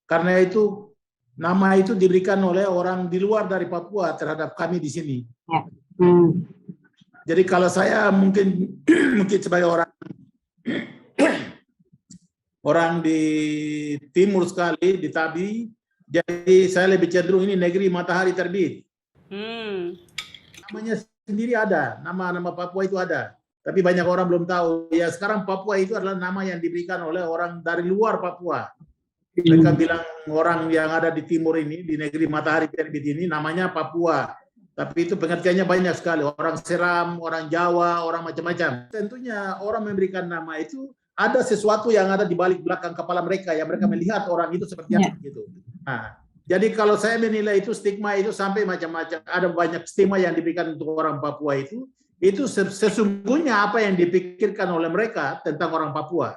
karena itu nama itu diberikan oleh orang di luar dari Papua terhadap kami di sini.
Ya.
Jadi kalau saya mungkin sebagai orang di timur sekali, di Tabi, jadi saya lebih cenderung ini negeri matahari terbit. Namanya sendiri ada, nama Papua itu ada, tapi banyak orang belum tahu. Ya sekarang Papua itu adalah nama yang diberikan oleh orang dari luar Papua. Mereka bilang orang yang ada di timur ini, di negeri matahari terbit ini namanya Papua. Tapi itu pengertiannya banyak sekali. Orang Seram, orang Jawa, orang macam-macam. Tentunya orang memberikan nama itu ada sesuatu yang ada di balik belakang kepala mereka, yang mereka melihat orang itu seperti apa gitu. Nah, jadi kalau saya menilai itu stigma itu sampai macam-macam. Ada banyak stigma yang diberikan untuk orang Papua itu sesungguhnya apa yang dipikirkan oleh mereka tentang orang Papua.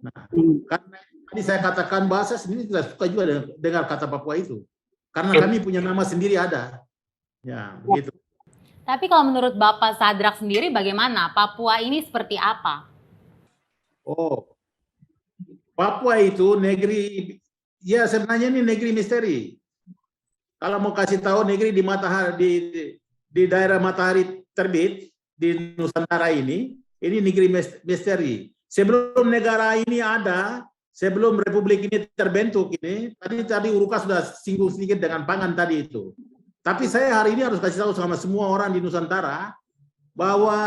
Nah, karena tadi saya katakan bahasa sendiri tidak suka juga dengar kata Papua itu. Karena kami punya nama sendiri ada. Ya, begitu.
Tapi kalau menurut Bapak Sadrak sendiri bagaimana? Papua ini seperti apa?
Oh, Papua itu negeri, ya sebenarnya ini negeri misteri. Kalau mau kasih tahu negeri di matahari di daerah matahari terbit di Nusantara ini negeri misteri. Sebelum negara ini ada, sebelum republik ini terbentuk ini, tadi Uruka sudah singgung sedikit dengan pangan tadi itu. Tapi saya hari ini harus kasih tahu sama semua orang di Nusantara bahwa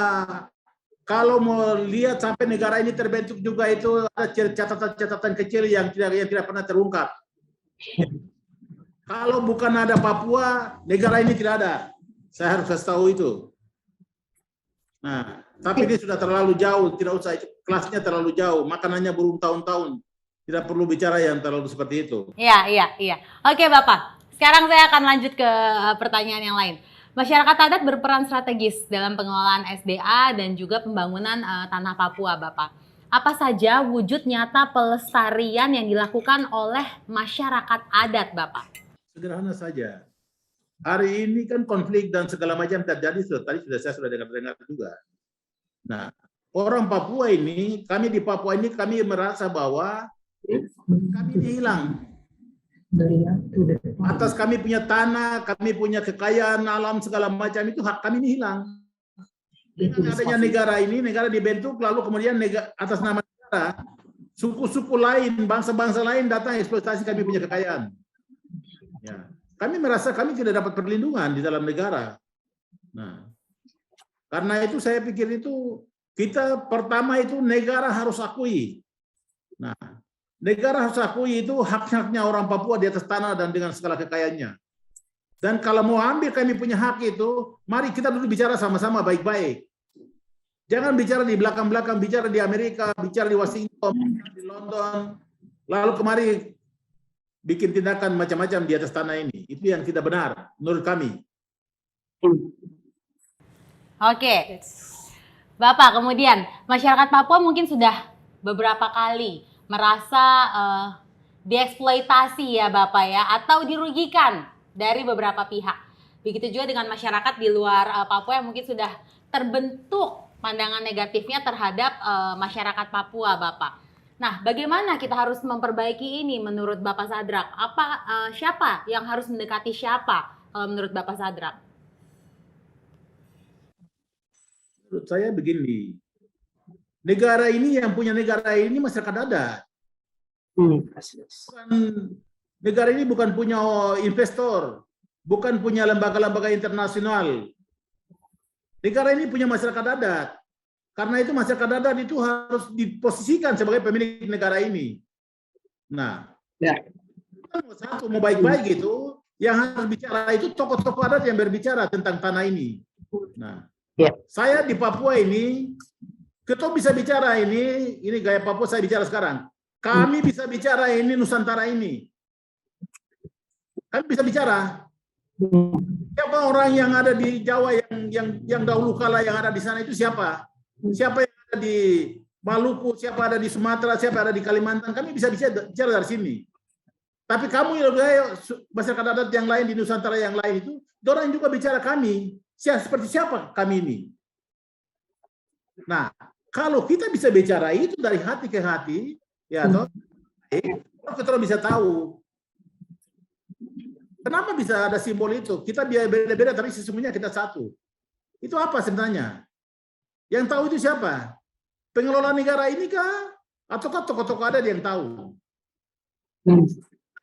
kalau mau lihat sampai negara ini terbentuk juga itu ada catatan-catatan kecil yang tidak pernah terungkap. Kalau bukan ada Papua, negara ini tidak ada. Saya harus kasih tahu itu. Nah, tapi ini sudah terlalu jauh, tidak usah, kelasnya terlalu jauh, makanannya bertahun-tahun. Tidak perlu bicara yang terlalu seperti itu.
Iya. Oke Bapak, sekarang saya akan lanjut ke pertanyaan yang lain. Masyarakat adat berperan strategis dalam pengelolaan SDA dan juga pembangunan tanah Papua, Bapak. Apa saja wujud nyata pelestarian yang dilakukan oleh masyarakat adat, Bapak?
Sederhana saja. Hari ini kan konflik dan segala macam terjadi, tadi saya sudah dengar juga. Nah, orang Papua ini, kami di Papua ini, kami merasa bahwa kami ini hilang. Atas kami punya tanah, kami punya kekayaan alam segala macam itu hak kami ini hilang. Dengan adanya negara ini, negara dibentuk lalu kemudian atas nama negara, suku-suku lain, bangsa-bangsa lain datang eksploitasi kami punya kekayaan. Ya. Kami merasa kami tidak dapat perlindungan di dalam negara. Nah, karena itu saya pikir itu kita pertama itu negara harus akui. Nah, negara harus akui itu hak-haknya orang Papua di atas tanah dan dengan segala kekayaannya. Dan kalau mau ambil kami punya hak itu, mari kita dulu bicara sama-sama baik-baik. Jangan bicara di belakang-belakang, bicara di Amerika, bicara di Washington, di London, lalu kemari bikin tindakan macam-macam di atas tanah ini. Itu yang tidak benar menurut kami.
Oke. Bapak, kemudian masyarakat Papua mungkin sudah beberapa kali merasa dieksploitasi ya Bapak ya, atau dirugikan dari beberapa pihak. Begitu juga dengan masyarakat di luar Papua yang mungkin sudah terbentuk pandangan negatifnya terhadap masyarakat Papua, Bapak. Nah, bagaimana kita harus memperbaiki ini menurut Bapak Sadrak? Siapa yang harus mendekati siapa menurut Bapak Sadrak?
Menurut saya begini, negara ini yang punya negara ini masyarakat adat. Negara ini bukan punya investor, bukan punya lembaga-lembaga internasional. Negara ini punya masyarakat adat. Karena itu masyarakat adat itu harus diposisikan sebagai pemilik negara ini. Nah, satu mau baik-baik itu, yang harus bicara itu tokoh-tokoh adat yang berbicara tentang tanah ini. Nah, saya di Papua ini, kita bisa bicara ini gaya Papua saya bicara sekarang. Kami bisa bicara ini Nusantara ini. Kami bisa bicara. Siapa orang yang ada di Jawa yang dahulu kala yang ada di sana itu siapa? Siapa yang ada di Maluku, siapa ada di Sumatera, siapa ada di Kalimantan? Kami bisa bicara dari sini. Tapi kamu yang masyarakat adat yang lain di Nusantara yang lain itu, orang juga bicara kami. Seperti siapa kami ini? Nah, kalau kita bisa bicara itu dari hati ke hati, ya toh, kita bisa tahu kenapa bisa ada simbol itu. Kita beda-beda tapi sesungguhnya kita satu. Itu apa sebenarnya? Yang tahu itu siapa? Pengelola negara ini kah? Ataukah tokoh-tokoh adat yang tahu?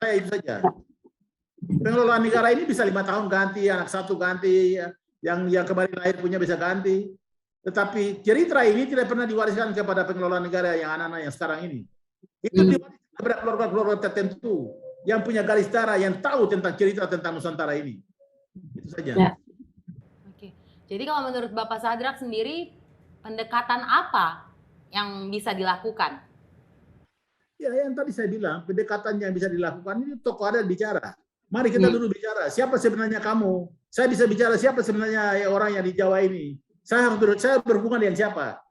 Itu saja. Pengelola negara ini bisa 5 tahun ganti, anak satu ganti, yang kemarin lahir punya bisa ganti. Tetapi cerita ini tidak pernah diwariskan kepada pengelola negara yang anak-anak yang sekarang ini. Itu diwariskan kepada keluarga-keluarga tertentu yang punya garis darah, yang tahu tentang cerita tentang Nusantara ini. Itu saja.
Ya. Oke. Jadi kalau menurut Bapak Sadrak sendiri, pendekatan apa yang bisa dilakukan?
Ya, yang tadi saya bilang, pendekatan yang bisa dilakukan ini tokoh adat bicara. Mari kita dulu bicara, siapa sebenarnya kamu? Saya bisa bicara siapa sebenarnya orang yang di Jawa ini. Saya berhubungan dengan siapa?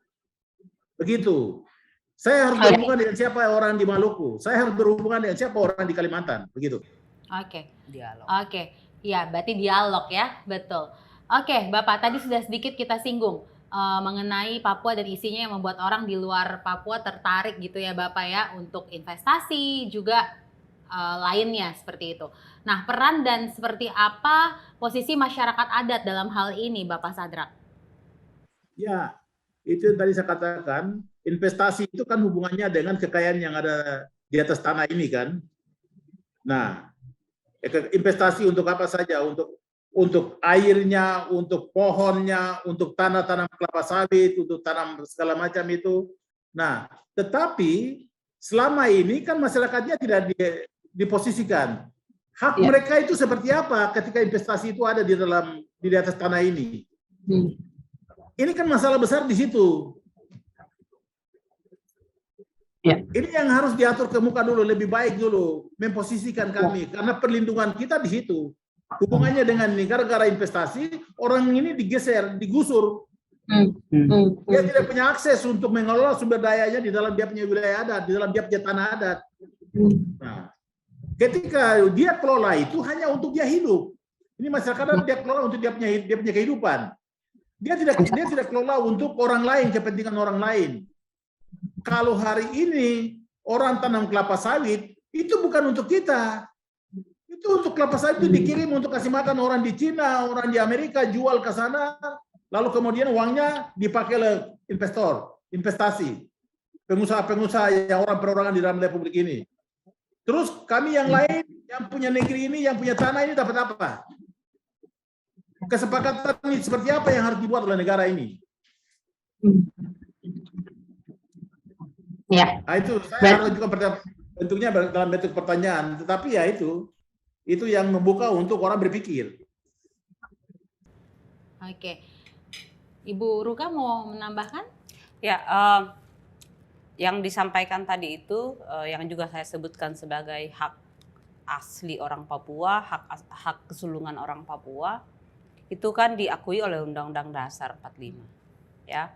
Begitu. Saya harus berhubungan dengan siapa orang di Maluku. Saya harus berhubungan dengan siapa orang di Kalimantan. Begitu.
Oke.
Dialog.
Oke. Ya, berarti dialog ya. Betul. Oke, Bapak, tadi sudah sedikit kita singgung mengenai Papua dan isinya yang membuat orang di luar Papua tertarik gitu ya Bapak ya untuk investasi juga lainnya seperti itu. Nah, peran dan seperti apa posisi masyarakat adat dalam hal ini Bapak Sadrak?
Ya, itu yang tadi saya katakan, investasi itu kan hubungannya dengan kekayaan yang ada di atas tanah ini kan. Nah, investasi untuk apa saja? Untuk airnya, untuk pohonnya, untuk tanah-tanam kelapa sawit, untuk tanam segala macam itu. Nah, tetapi selama ini kan masyarakatnya tidak diposisikan. Hak mereka itu seperti apa ketika investasi itu ada di atas tanah ini? Ini kan masalah besar di situ. Ini yang harus diatur ke muka dulu, lebih baik dulu memposisikan kami, karena perlindungan kita di situ. Hubungannya dengan negara-negara investasi, orang ini digeser, digusur. Dia tidak punya akses untuk mengelola sumber dayanya di dalam dia punya wilayah adat, di dalam dia punya tanah adat. Nah, ketika dia kelola itu hanya untuk dia hidup. Ini masyarakat dia kelola untuk dia punya kehidupan. Dia tidak kelola untuk orang lain, kepentingan orang lain. Kalau hari ini orang tanam kelapa sawit, itu bukan untuk kita. Itu untuk kelapa sawit itu dikirim untuk kasih makan orang di Cina, orang di Amerika, jual ke sana, lalu kemudian uangnya dipakai oleh investor, investasi, pengusaha-pengusaha yang orang perorangan di dalam Republik ini. Terus kami yang lain, yang punya negeri ini, yang punya tanah ini dapat apa? Kesepakatan ini seperti apa yang harus dibuat oleh negara ini?
Ya.
Nah, itu saya harus juga bentuknya dalam bentuk pertanyaan, tetapi ya itu yang membuka untuk orang berpikir.
Oke, Ibu Ruka mau menambahkan?
Ya, yang disampaikan tadi itu yang juga saya sebutkan sebagai hak asli orang Papua, hak kesulungan orang Papua, itu kan diakui oleh Undang-Undang Dasar 45. Ya,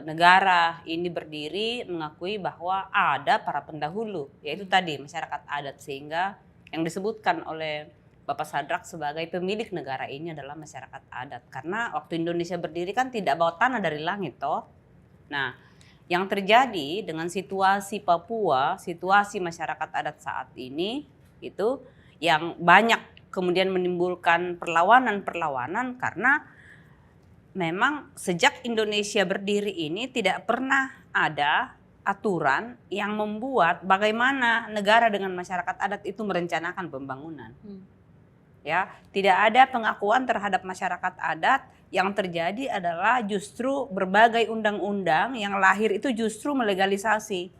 negara ini berdiri mengakui bahwa ada para pendahulu, yaitu tadi masyarakat adat, sehingga yang disebutkan oleh Bapak Sadrak sebagai pemilik negara ini adalah masyarakat adat. Karena waktu Indonesia berdiri kan tidak bawa tanah dari langit toh. Nah, yang terjadi dengan situasi Papua, situasi masyarakat adat saat ini itu yang banyak kemudian menimbulkan perlawanan-perlawanan karena memang sejak Indonesia berdiri ini tidak pernah ada aturan yang membuat bagaimana negara dengan masyarakat adat itu merencanakan pembangunan. Ya, tidak ada pengakuan terhadap masyarakat adat. Yang terjadi adalah justru berbagai undang-undang yang lahir itu justru melegalisasi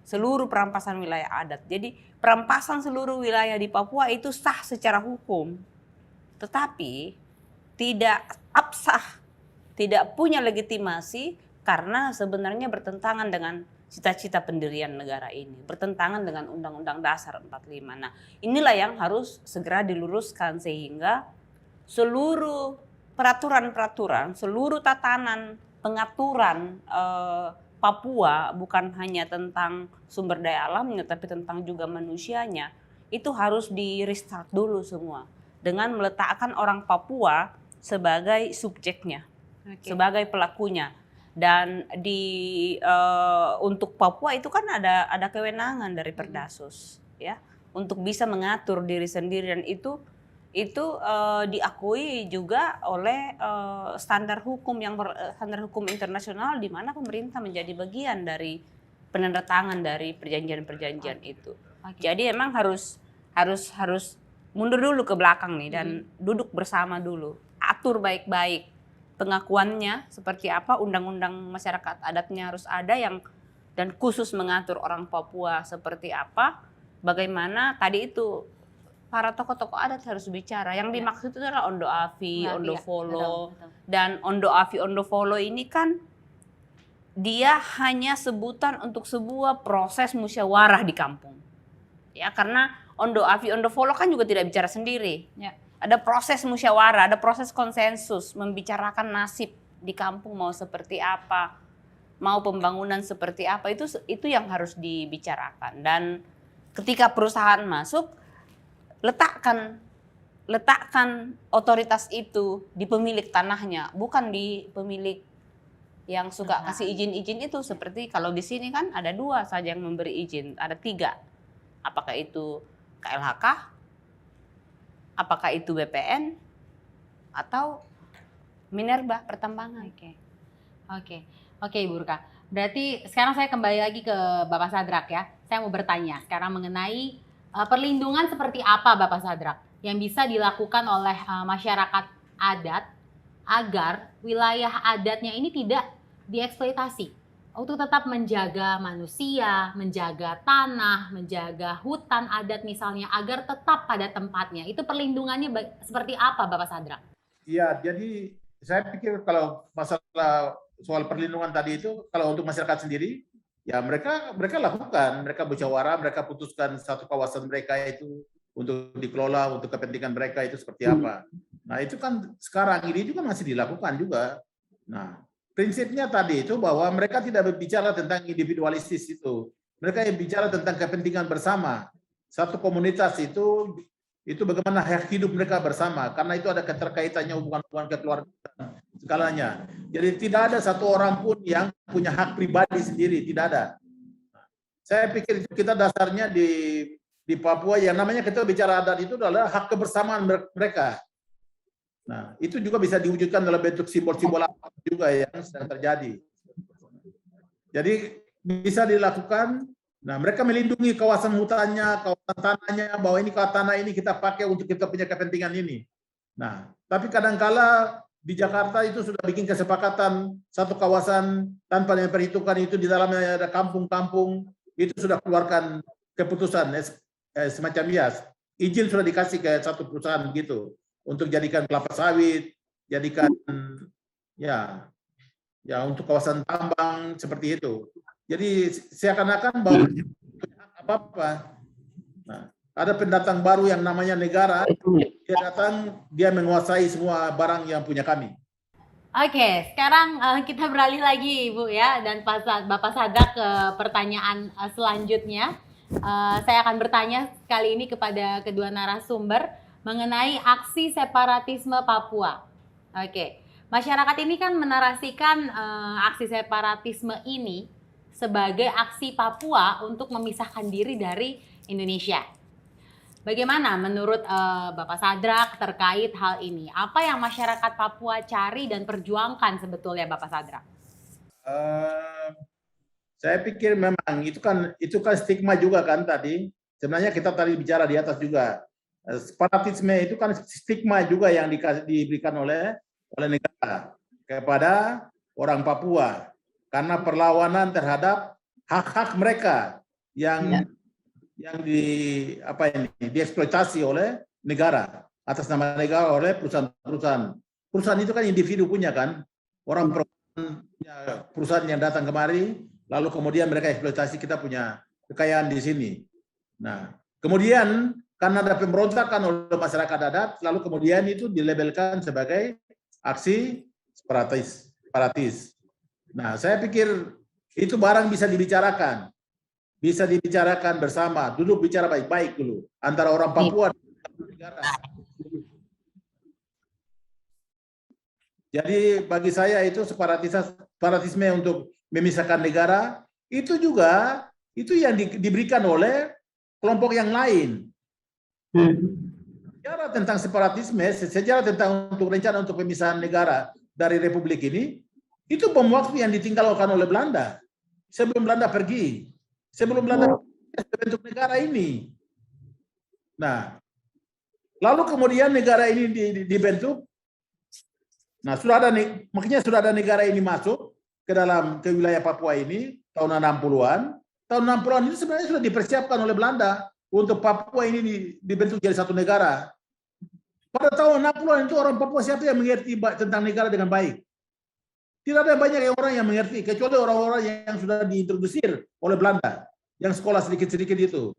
seluruh perampasan wilayah adat. Jadi perampasan seluruh wilayah di Papua itu sah secara hukum, tetapi tidak absah, tidak punya legitimasi karena sebenarnya bertentangan dengan cita-cita pendirian negara ini, bertentangan dengan Undang-Undang Dasar 45. Nah, inilah yang harus segera diluruskan sehingga seluruh peraturan-peraturan, seluruh tatanan pengaturan Papua bukan hanya tentang sumber daya alamnya tapi tentang juga manusianya, itu harus di restart dulu semua dengan meletakkan orang Papua sebagai subjeknya, sebagai pelakunya. Dan untuk Papua itu kan ada kewenangan dari Perdasus ya untuk bisa mengatur diri sendiri, dan itu diakui juga oleh standar hukum internasional di mana pemerintah menjadi bagian dari penandatangan dari perjanjian-perjanjian itu. Jadi emang harus mundur dulu ke belakang nih dan duduk bersama dulu, atur baik-baik pengakuannya seperti apa, undang-undang masyarakat adatnya harus ada yang dan khusus mengatur orang Papua seperti apa, bagaimana tadi itu para tokoh-tokoh adat harus bicara. Yang dimaksud itu adalah Ondo Afi, Ondo Folo, dan Ondo Afi, Ondo Folo ini kan dia hanya sebutan untuk sebuah proses musyawarah di kampung. Ya, karena Ondo Afi, Ondo Folo kan juga tidak bicara sendiri. Ya. Ada proses musyawarah, ada proses konsensus, membicarakan nasib di kampung mau seperti apa, mau pembangunan seperti apa, itu yang harus dibicarakan. Dan ketika perusahaan masuk, letakkan otoritas itu di pemilik tanahnya, bukan di pemilik yang suka kasih izin-izin itu. Seperti kalau di sini kan ada 2 saja yang memberi izin, ada 3. Apakah itu KLHK? Apakah itu BPN atau Minerba pertambangan?
Oke, Ibu Urka. Berarti sekarang saya kembali lagi ke Bapak Sadrak ya. Saya mau bertanya sekarang mengenai perlindungan seperti apa Bapak Sadrak yang bisa dilakukan oleh masyarakat adat agar wilayah adatnya ini tidak dieksploitasi, untuk tetap menjaga manusia, menjaga tanah, menjaga hutan adat misalnya, agar tetap pada tempatnya. Itu perlindungannya seperti apa Bapak Sadrak?
Iya, jadi saya pikir kalau masalah soal perlindungan tadi itu, kalau untuk masyarakat sendiri, ya mereka lakukan, mereka musyawarah, mereka putuskan satu kawasan mereka itu untuk dikelola, untuk kepentingan mereka itu seperti apa. Nah itu kan sekarang ini juga masih dilakukan juga. Nah, prinsipnya tadi itu bahwa mereka tidak berbicara tentang individualistis itu. Mereka yang bicara tentang kepentingan bersama. Satu komunitas itu bagaimana hak hidup mereka bersama. Karena itu ada keterkaitannya hubungan-hubungan kekeluargaan segalanya. Jadi tidak ada satu orang pun yang punya hak pribadi sendiri, tidak ada. Saya pikir itu kita dasarnya di Papua yang namanya kita bicara adat itu adalah hak kebersamaan mereka. Nah, itu juga bisa diwujudkan dalam bentuk simbol-simbol apa juga yang sedang terjadi. Jadi bisa dilakukan. Nah, mereka melindungi kawasan hutannya, kawasan tanahnya, bahwa ini tanah ini kita pakai untuk kita punya kepentingan ini. Nah, tapi kadangkala di Jakarta itu sudah bikin kesepakatan satu kawasan tanpa memperhitungkan itu di dalamnya ada kampung-kampung, itu sudah keluarkan keputusan semacam izin sudah dikasih ke satu perusahaan gitu. Untuk jadikan kelapa sawit, jadikan ya untuk kawasan tambang seperti itu. Jadi seakan-akan bahwa apa-apa. Nah, ada pendatang baru yang namanya negara, dia datang, dia menguasai semua barang yang punya kami.
Oke, sekarang kita beralih lagi Ibu ya, dan Bapak Sadrak ke pertanyaan selanjutnya. Saya akan bertanya kali ini kepada kedua narasumber mengenai aksi separatisme Papua. Oke, masyarakat ini kan menarasikan aksi separatisme ini sebagai aksi Papua untuk memisahkan diri dari Indonesia. Bagaimana menurut Bapak Sadrak terkait hal ini? Apa yang masyarakat Papua cari dan perjuangkan sebetulnya Bapak Sadrak?
Saya pikir memang itu kan stigma juga kan tadi. Sebenarnya kita tadi bicara di atas juga. Separatisme itu kan stigma juga yang diberikan oleh negara kepada orang Papua karena perlawanan terhadap hak-hak mereka yang dieksploitasi oleh negara atas nama negara oleh perusahaan-perusahaan. Perusahaan itu kan individu punya kan, orang perusahaan yang datang kemari lalu kemudian mereka eksploitasi kita punya kekayaan di sini. Nah, kemudian karena ada pemberontakan oleh masyarakat adat, lalu kemudian itu dilabelkan sebagai aksi separatis. Nah, saya pikir itu barang bisa dibicarakan bersama, duduk bicara baik-baik dulu antara orang Papua dan negara. Jadi bagi saya itu separatisme untuk memisahkan negara itu juga itu yang diberikan oleh kelompok yang lain. Sejarah tentang separatisme, sejarah tentang untuk rencana untuk pemisahan negara dari republik ini, itu bom waktu yang ditinggalkan oleh Belanda sebelum Belanda pergi. Sebelum Belanda bentuk negara ini. Nah, lalu kemudian negara ini dibentuk. Nah, makanya sudah ada negara ini masuk ke wilayah Papua ini tahun 60-an. Tahun 60-an itu sebenarnya sudah dipersiapkan oleh Belanda untuk Papua ini dibentuk jadi satu negara. Pada tahun 60-an itu orang Papua siapa yang mengerti tentang negara dengan baik? Tidak ada banyak orang yang mengerti, kecuali orang-orang yang sudah diintrodusir oleh Belanda, yang sekolah sedikit-sedikit itu.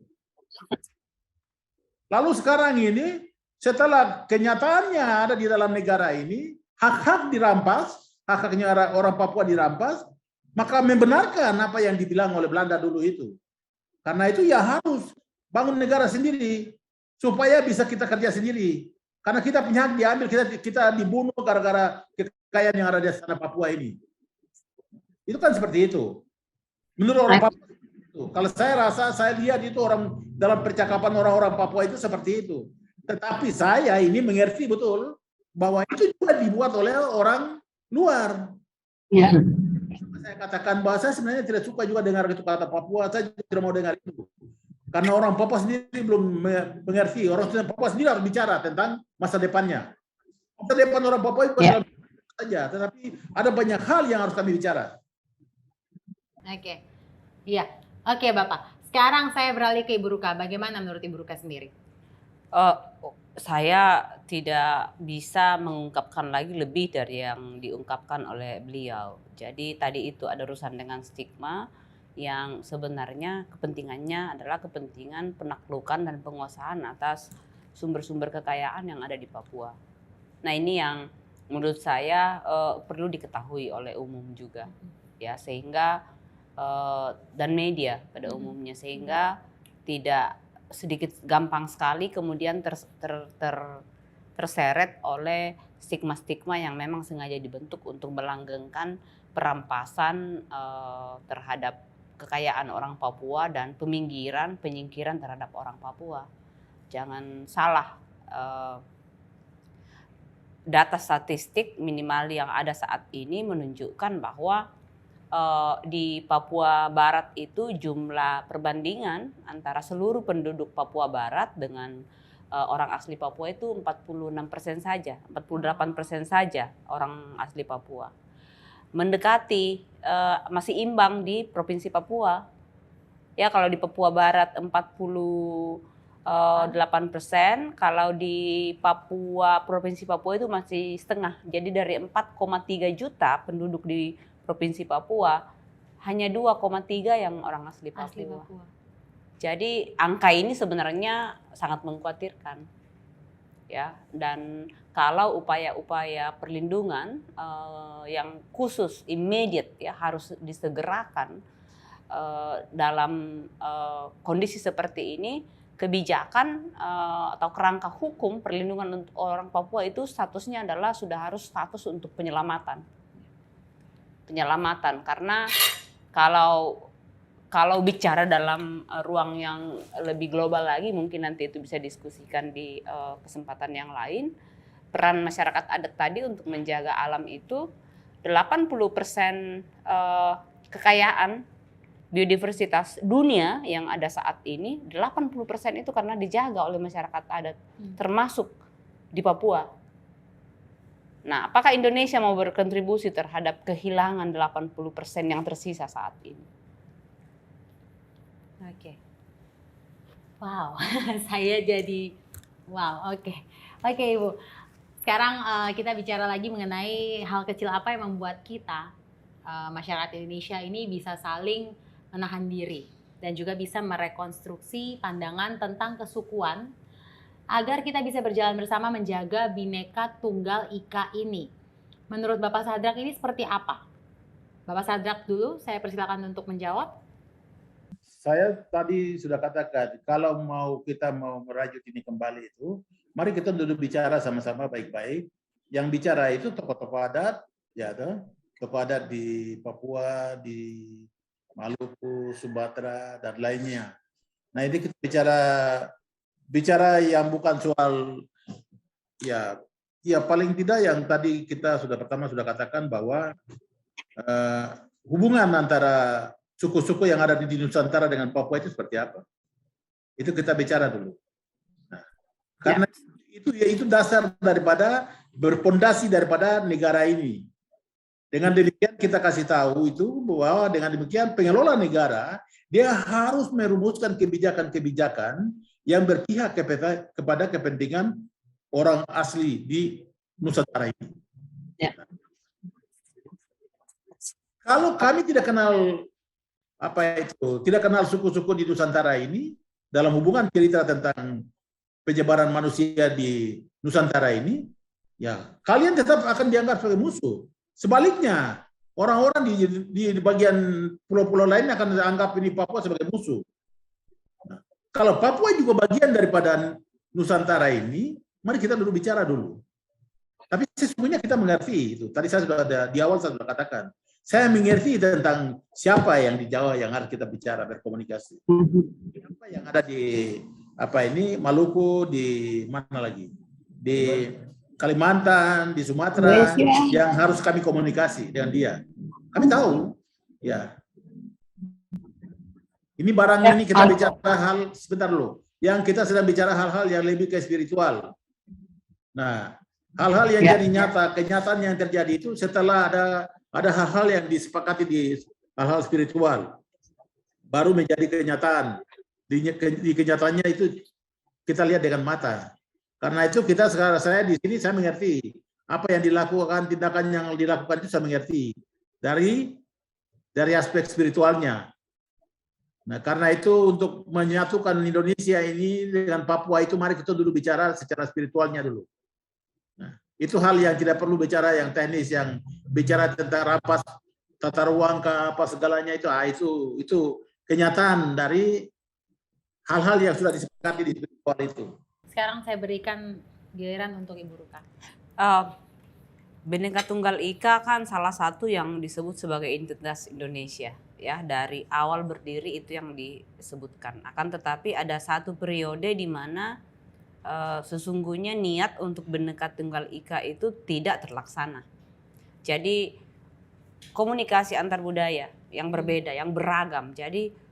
Lalu sekarang ini, setelah kenyataannya ada di dalam negara ini, hak-hak dirampas, hak-haknya orang Papua dirampas, maka membenarkan apa yang dibilang oleh Belanda dulu itu. Karena itu ya harus bangun negara sendiri, supaya bisa kita kerja sendiri. Karena kita punya hak diambil, kita dibunuh gara-gara kekayaan yang ada di sana Papua ini. Itu kan seperti itu. Menurut orang Papua itu. Kalau saya lihat itu orang dalam percakapan orang-orang Papua itu seperti itu. Tetapi saya ini mengerti betul bahwa itu juga dibuat oleh orang luar.
Ya.
Saya katakan bahwa saya sebenarnya tidak suka juga dengar itu kata Papua, saya tidak mau dengar itu. Karena orang Papua sendiri belum mengerti, orang Papua sendiri harus bicara tentang masa depannya. Masa depan orang Papua itu saja, tetapi ada banyak hal yang harus kami bicara.
Oke, iya, oke Bapak. Sekarang saya beralih ke Ibu Ruka. Bagaimana menurut Ibu Ruka sendiri?
Saya tidak bisa mengungkapkan lagi lebih dari yang diungkapkan oleh beliau. Jadi tadi itu ada urusan dengan stigma yang sebenarnya kepentingannya adalah kepentingan penaklukan dan penguasaan atas sumber-sumber kekayaan yang ada di Papua. Nah ini yang menurut saya perlu diketahui oleh umum juga, ya, sehingga dan media pada umumnya, sehingga tidak sedikit gampang sekali kemudian terseret oleh stigma-stigma yang memang sengaja dibentuk untuk melanggengkan perampasan terhadap kekayaan orang Papua dan penyingkiran terhadap orang Papua. Jangan salah, data statistik minimal yang ada saat ini menunjukkan bahwa di Papua Barat itu jumlah perbandingan antara seluruh penduduk Papua Barat dengan orang asli Papua itu 46% saja, 48% saja orang asli Papua. Mendekati masih imbang di Provinsi Papua. Ya, kalau di Papua Barat 48%, kalau di Provinsi Papua itu masih setengah. Jadi dari 4,3 juta penduduk di Provinsi Papua, hanya 2,3 yang orang asli Papua. Jadi angka ini sebenarnya sangat mengkhawatirkan, ya. Dan kalau upaya-upaya perlindungan yang khusus, immediate, ya, harus disegerakan dalam kondisi seperti ini, kebijakan atau kerangka hukum perlindungan untuk orang Papua itu statusnya adalah sudah harus status untuk penyelamatan, karena kalau bicara dalam ruang yang lebih global lagi, mungkin nanti itu bisa diskusikan di kesempatan yang lain. Peran masyarakat adat tadi untuk menjaga alam itu 80% kekayaan biodiversitas dunia yang ada saat ini, 80% itu karena dijaga oleh masyarakat adat, termasuk di Papua. Nah, apakah Indonesia mau berkontribusi terhadap kehilangan 80% yang tersisa saat ini?
Oke. Wow, saya jadi wow, oke. Oke, Ibu. Sekarang kita bicara lagi mengenai hal kecil apa yang membuat kita masyarakat Indonesia ini bisa saling menahan diri dan juga bisa merekonstruksi pandangan tentang kesukuan agar kita bisa berjalan bersama menjaga Bhinneka Tunggal Ika ini. Menurut Bapak Sadrak ini seperti apa? Bapak Sadrak dulu, saya persilakan untuk menjawab.
Saya tadi sudah katakan, kalau kita mau merajut ini kembali itu, mari kita duduk bicara sama-sama baik-baik. Yang bicara itu tokoh-tokoh adat, ya tokoh adat di Papua, di Maluku, Sumatera, dan lainnya. Nah ini kita bicara yang bukan soal ya paling tidak yang tadi kita pertama sudah katakan bahwa hubungan antara suku-suku yang ada di Nusantara dengan Papua itu seperti apa? Itu kita bicara dulu. Nah, karena itu dasar daripada berpondasi daripada negara ini. Dengan demikian kita kasih tahu itu bahwa dengan demikian pengelola negara dia harus merumuskan kebijakan-kebijakan yang berpihak kepada kepentingan orang asli di Nusantara ini.
Ya.
Kalau kami tidak kenal tidak kenal suku-suku di Nusantara ini dalam hubungan cerita tentang penyebaran manusia di Nusantara ini, ya kalian tetap akan dianggap sebagai musuh. Sebaliknya, orang-orang di bagian pulau-pulau lain akan dianggap ini Papua sebagai musuh. Nah, kalau Papua juga bagian daripada Nusantara ini, mari kita dulu bicara dulu. Tapi sesungguhnya kita mengerti itu. Tadi saya di awal saya sudah katakan. Saya mengerti tentang siapa yang di Jawa yang harus kita bicara berkomunikasi. Siapa yang ada di Maluku, di mana lagi? Di Kalimantan, di Sumatera yang harus kami komunikasi dengan dia. Kami tahu, ya. Ini barang ini kita bicara sebentar dulu. Yang kita sedang bicara hal-hal yang lebih ke spiritual. Nah, hal-hal yang jadi nyata, kenyataan yang terjadi itu setelah ada hal-hal yang disepakati di hal-hal spiritual, baru menjadi kenyataan. Di kenyataannya itu kita lihat dengan mata. Karena itu saya di sini saya mengerti apa yang dilakukan, tindakan yang dilakukan itu saya mengerti dari aspek spiritualnya. Nah, karena itu untuk menyatukan Indonesia ini dengan Papua itu mari kita dulu bicara secara spiritualnya dulu. Nah, itu hal yang tidak perlu bicara yang teknis, yang bicara tentang rapas tata ruang ke apa segalanya itu kenyataan dari hal-hal yang sudah disepakati di spiritual itu.
Sekarang saya berikan giliran untuk Ibu Ruka.
Bhinneka Tunggal Ika kan salah satu yang disebut sebagai identitas Indonesia, ya, dari awal berdiri itu yang disebutkan. Akan tetapi ada satu periode di mana sesungguhnya niat untuk Bhinneka Tunggal Ika itu tidak terlaksana. Jadi komunikasi antar budaya yang berbeda, yang beragam. Jadi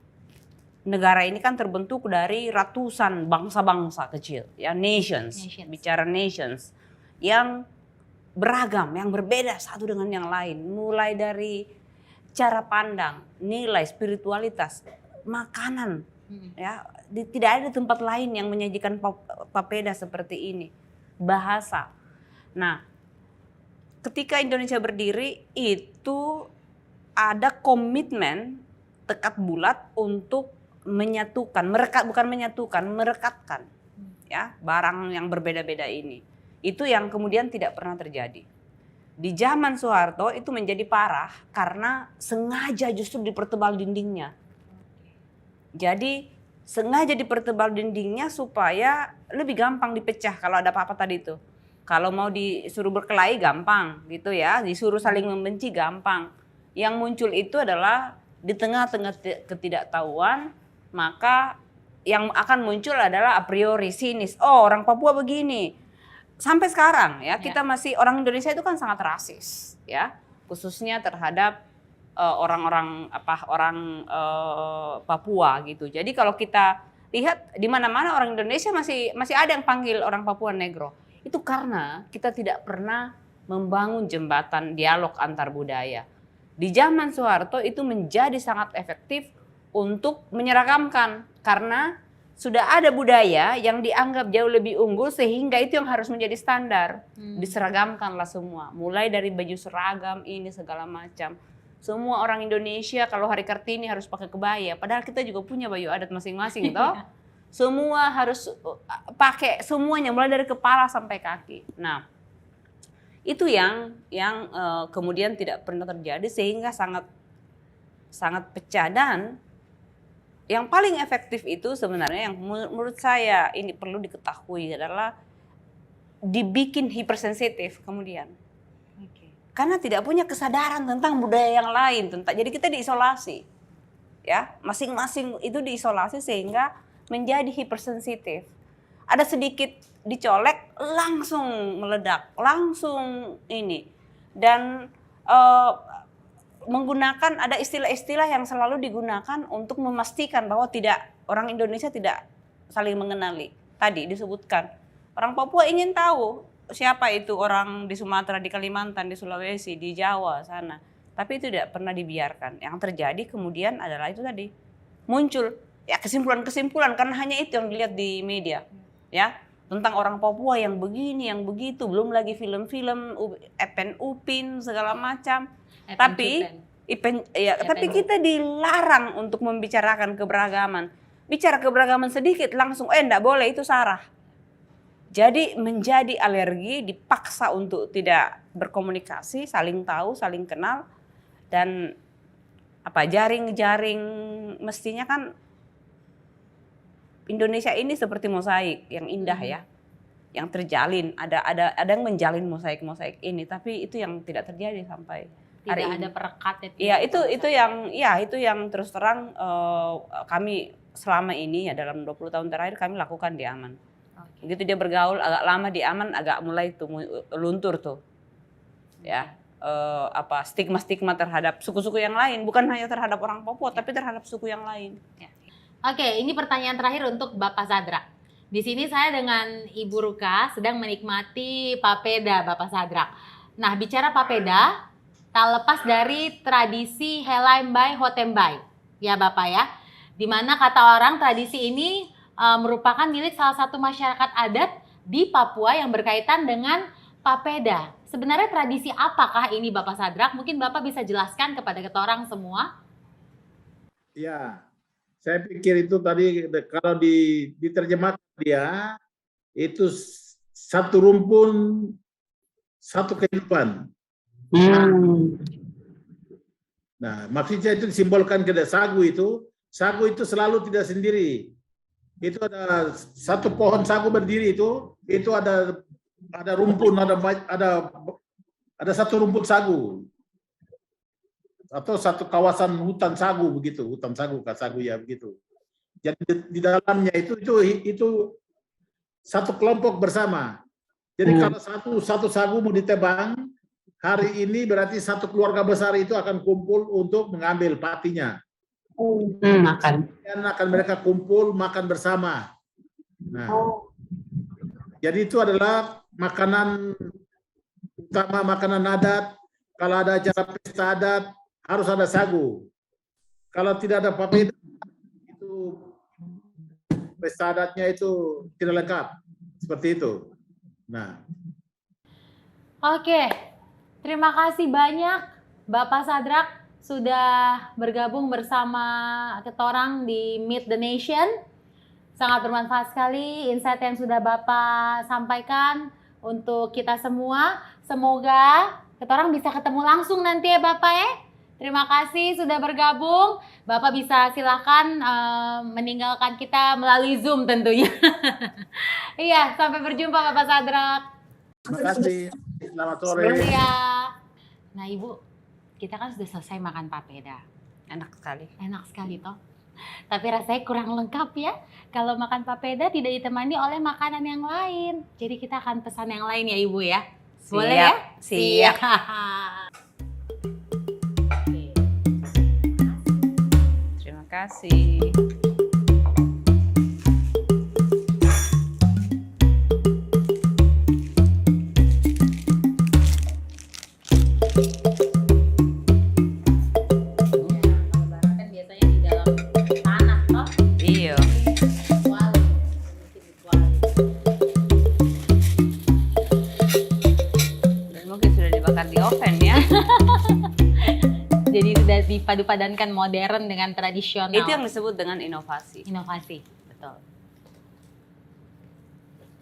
negara ini kan terbentuk dari ratusan bangsa-bangsa kecil, ya, nations. Bicara nations yang beragam, yang berbeda satu dengan yang lain, mulai dari cara pandang, nilai, spiritualitas, makanan, ya, tidak ada tempat lain yang menyajikan papeda seperti ini, bahasa. Nah, ketika Indonesia berdiri itu ada komitmen tekad bulat untuk menyatukan, merekatkan, ya, barang yang berbeda-beda ini. Itu yang kemudian tidak pernah terjadi. Di zaman Soeharto itu menjadi parah karena sengaja justru dipertebal dindingnya. Jadi sengaja dipertebal dindingnya supaya lebih gampang dipecah kalau ada apa-apa tadi itu. Kalau mau disuruh berkelahi gampang gitu ya, disuruh saling membenci gampang. Yang muncul itu adalah di tengah-tengah ketidaktahuan, maka yang akan muncul adalah a priori sinis. Oh, orang Papua begini. Sampai sekarang ya, kita masih, orang Indonesia itu kan sangat rasis, ya, khususnya terhadap orang Papua gitu. Jadi kalau kita lihat di mana-mana orang Indonesia masih ada yang panggil orang Papua Negro. Itu karena kita tidak pernah membangun jembatan dialog antar budaya. Di zaman Soeharto itu menjadi sangat efektif untuk menyeragamkan karena sudah ada budaya yang dianggap jauh lebih unggul sehingga itu yang harus menjadi standar. Diseragamkanlah semua, mulai dari baju seragam ini segala macam. Semua orang Indonesia kalau hari Kartini harus pakai kebaya, padahal kita juga punya baju adat masing-masing toh. Semua harus pakai semuanya mulai dari kepala sampai kaki. Nah, itu yang kemudian tidak pernah terjadi sehingga sangat pecah. Dan yang paling efektif itu sebenarnya yang menurut saya ini perlu diketahui adalah dibikin hipersensitif kemudian. Karena tidak punya kesadaran tentang budaya yang lain, jadi kita diisolasi, ya masing-masing itu diisolasi sehingga menjadi hipersensitif. Ada sedikit dicolek langsung meledak, langsung ini, dan menggunakan ada istilah-istilah yang selalu digunakan untuk memastikan bahwa orang Indonesia tidak saling mengenali. Tadi disebutkan orang Papua ingin tahu siapa itu orang di Sumatera, di Kalimantan, di Sulawesi, di Jawa sana. Tapi itu tidak pernah dibiarkan. Yang terjadi kemudian adalah itu tadi. Muncul ya kesimpulan-kesimpulan karena hanya itu yang dilihat di media. Ya, tentang orang Papua yang begini, yang begitu, belum lagi film-film Epen Upin segala macam. Tapi kita dilarang untuk membicarakan keberagaman. Bicara keberagaman sedikit langsung enggak boleh, itu sarah. Jadi menjadi alergi, dipaksa untuk tidak berkomunikasi, saling tahu, saling kenal, dan jaring-jaring mestinya kan Indonesia ini seperti mosaik yang indah ya, yang terjalin, ada yang menjalin mosaik ini, tapi itu yang tidak terjadi sampai hari ini.
Tidak ada perekat
itu yang terus terang kami selama ini ya dalam 20 tahun terakhir kami lakukan di Aman. Begitu dia bergaul agak lama di Aman, agak mulai tuh luntur tuh, ya stigma-stigma terhadap suku-suku yang lain, bukan hanya terhadap orang Papua, tapi terhadap suku yang lain.
Ya. Oke, ini pertanyaan terakhir untuk Bapak Sadrak. Di sini saya dengan Ibu Ruka sedang menikmati papeda Bapak Sadrak. Nah, bicara papeda, tak lepas dari tradisi Helai Mbai Hotembai, ya Bapak ya, di mana kata orang tradisi ini merupakan milik salah satu masyarakat adat di Papua yang berkaitan dengan papeda. Sebenarnya tradisi apakah ini Bapak Sadrak? Mungkin Bapak bisa jelaskan kepada kita orang semua.
Ya, saya pikir itu tadi kalau diterjemahkan dia itu satu rumpun, satu kehidupan. Nah, maksudnya itu disimbolkan sagu itu selalu tidak sendiri. Itu ada satu pohon sagu berdiri itu ada rumpun, ada satu rumput sagu atau satu kawasan hutan sagu begitu, hutan sagu ya begitu. Jadi di dalamnya itu satu kelompok bersama. Jadi kalau satu sagu mau ditebang hari ini berarti satu keluarga besar itu akan kumpul untuk mengambil patinya.
Makan.
Dan akan mereka kumpul makan bersama. Nah, jadi itu adalah makanan utama, makanan adat. Kalau ada acara pesta adat harus ada sagu. Kalau tidak ada papeda itu pesta adatnya itu tidak lengkap. Seperti itu. Nah.
Oke, terima kasih banyak Bapak Sadrak sudah bergabung bersama ketorang di Meet the Nation. Sangat bermanfaat sekali insight yang sudah Bapak sampaikan untuk kita semua. Semoga ketorang bisa ketemu langsung nanti ya Bapak ya. Terima kasih sudah bergabung. Bapak bisa silakan meninggalkan kita melalui Zoom tentunya. Iya, sampai berjumpa Bapak Sadrak.
Terima kasih. Selamat sore.
Iya. Nah Ibu, kita kan sudah selesai makan papeda.
Enak sekali.
Enak sekali toh. Tapi rasanya kurang lengkap ya. Kalau makan papeda tidak ditemani oleh makanan yang lain. Jadi kita akan pesan yang lain ya Ibu ya. Boleh ya?
Siap. Terima kasih.
Jadi dipadu-padankan modern dengan tradisional.
Itu yang disebut dengan inovasi.
Inovasi, betul.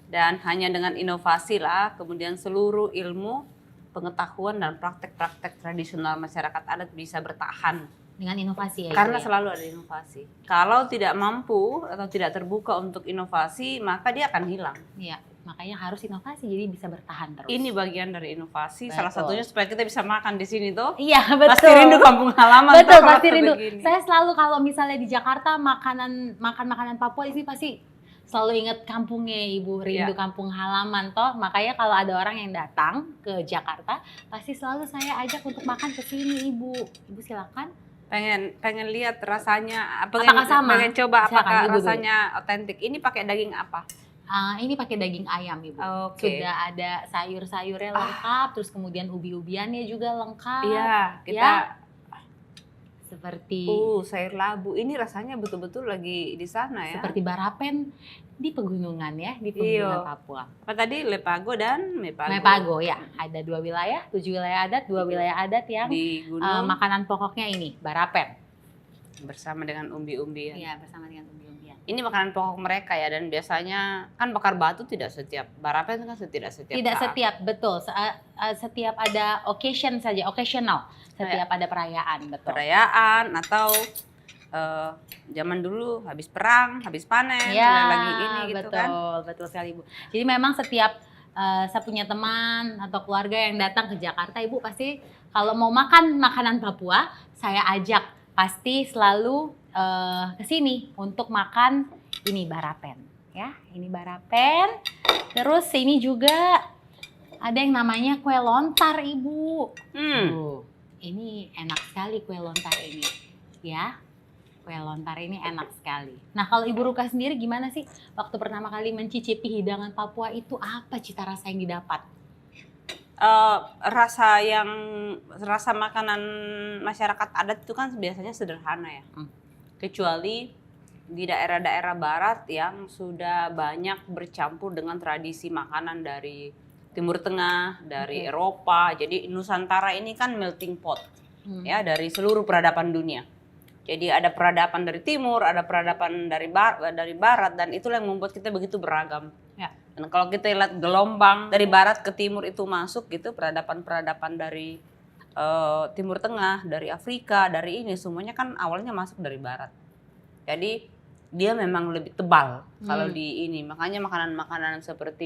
Dan hanya dengan inovasi lah kemudian seluruh ilmu, pengetahuan dan praktek-praktek tradisional masyarakat adat bisa bertahan.
Dengan inovasi ya.
Karena
Ibu, ya?
selalu ada inovasi. Kalau tidak mampu atau tidak terbuka untuk inovasi, maka dia akan hilang.
Iya, makanya harus inovasi jadi bisa bertahan terus.
Ini bagian dari inovasi. Salah
Betul.
satunya supaya kita bisa makan di sini tuh.
Iya, betul.
Pasti rindu kampung halaman.
Betul,
tuh kalau
pasti rindu.
begini.
Saya selalu kalau misalnya di Jakarta makan makanan Papua ini pasti selalu ingat kampungnya Ibu, rindu
Ya.
kampung halaman toh. Makanya kalau ada orang yang datang ke Jakarta, pasti selalu saya ajak untuk makan ke sini Ibu. Ibu silakan.
pengen lihat rasanya,
Apakah sama?
pengen coba
Silakan,
apakah
Ibu dulu.
rasanya otentik. Ini pakai daging apa?
Ini pakai daging ayam Ibu.
Oke.
Sudah ada sayur-sayurnya lengkap, terus kemudian ubi-ubiannya juga lengkap.
Iya, kita
Ya. Seperti
sayur labu. Ini rasanya betul-betul lagi di sana ya.
seperti barapen di pegunungan ya, di pegunungan
Iya.
Papua.
Apa tadi? Lepago dan Mepago.
Mepago ya, ada 2 wilayah, 7 wilayah adat, 2 wilayah adat yang
Di gunung
makanan pokoknya ini barapen.
bersama dengan umbi-umbian.
Iya, bersama dengan umbi-umbian.
Ini makanan pokok mereka ya, dan biasanya kan bakar batu tidak setiap, barapen kan tidak setiap
Tidak
saat.
setiap, betul. Setiap ada occasion saja, occasional. Setiap ada perayaan, betul.
Perayaan atau zaman dulu habis perang, habis panen,
Ya,
lagi ini gitu
betul,
kan.
betul sekali Ibu. Jadi memang setiap saya punya teman atau keluarga yang datang ke Jakarta, Ibu pasti kalau mau makan makanan Papua, saya ajak pasti selalu ke sini untuk makan ini barapen, ya. Ini barapen. Terus ini juga ada yang namanya kue lontar, Ibu. Tuh, ini enak sekali kue lontar ini, ya. Kue lontar ini enak sekali. Nah, kalau Ibu Ruka sendiri gimana sih waktu pertama kali mencicipi hidangan Papua itu, apa cita rasa yang didapat?
Rasa makanan masyarakat adat itu kan biasanya sederhana ya. Kecuali di daerah-daerah barat yang sudah banyak bercampur dengan tradisi makanan dari Timur Tengah, dari
Oke.
Eropa. Jadi Nusantara ini kan melting pot ya dari seluruh peradaban dunia. Jadi ada peradaban dari timur, ada peradaban dari barat, dan itulah yang membuat kita begitu beragam.
Ya.
Dan kalau kita lihat gelombang dari barat ke timur itu masuk gitu, peradaban-peradaban dari Timur Tengah, dari Afrika, dari ini semuanya kan awalnya masuk dari barat. Jadi dia memang lebih tebal kalau di ini. Makanya makanan-makanan seperti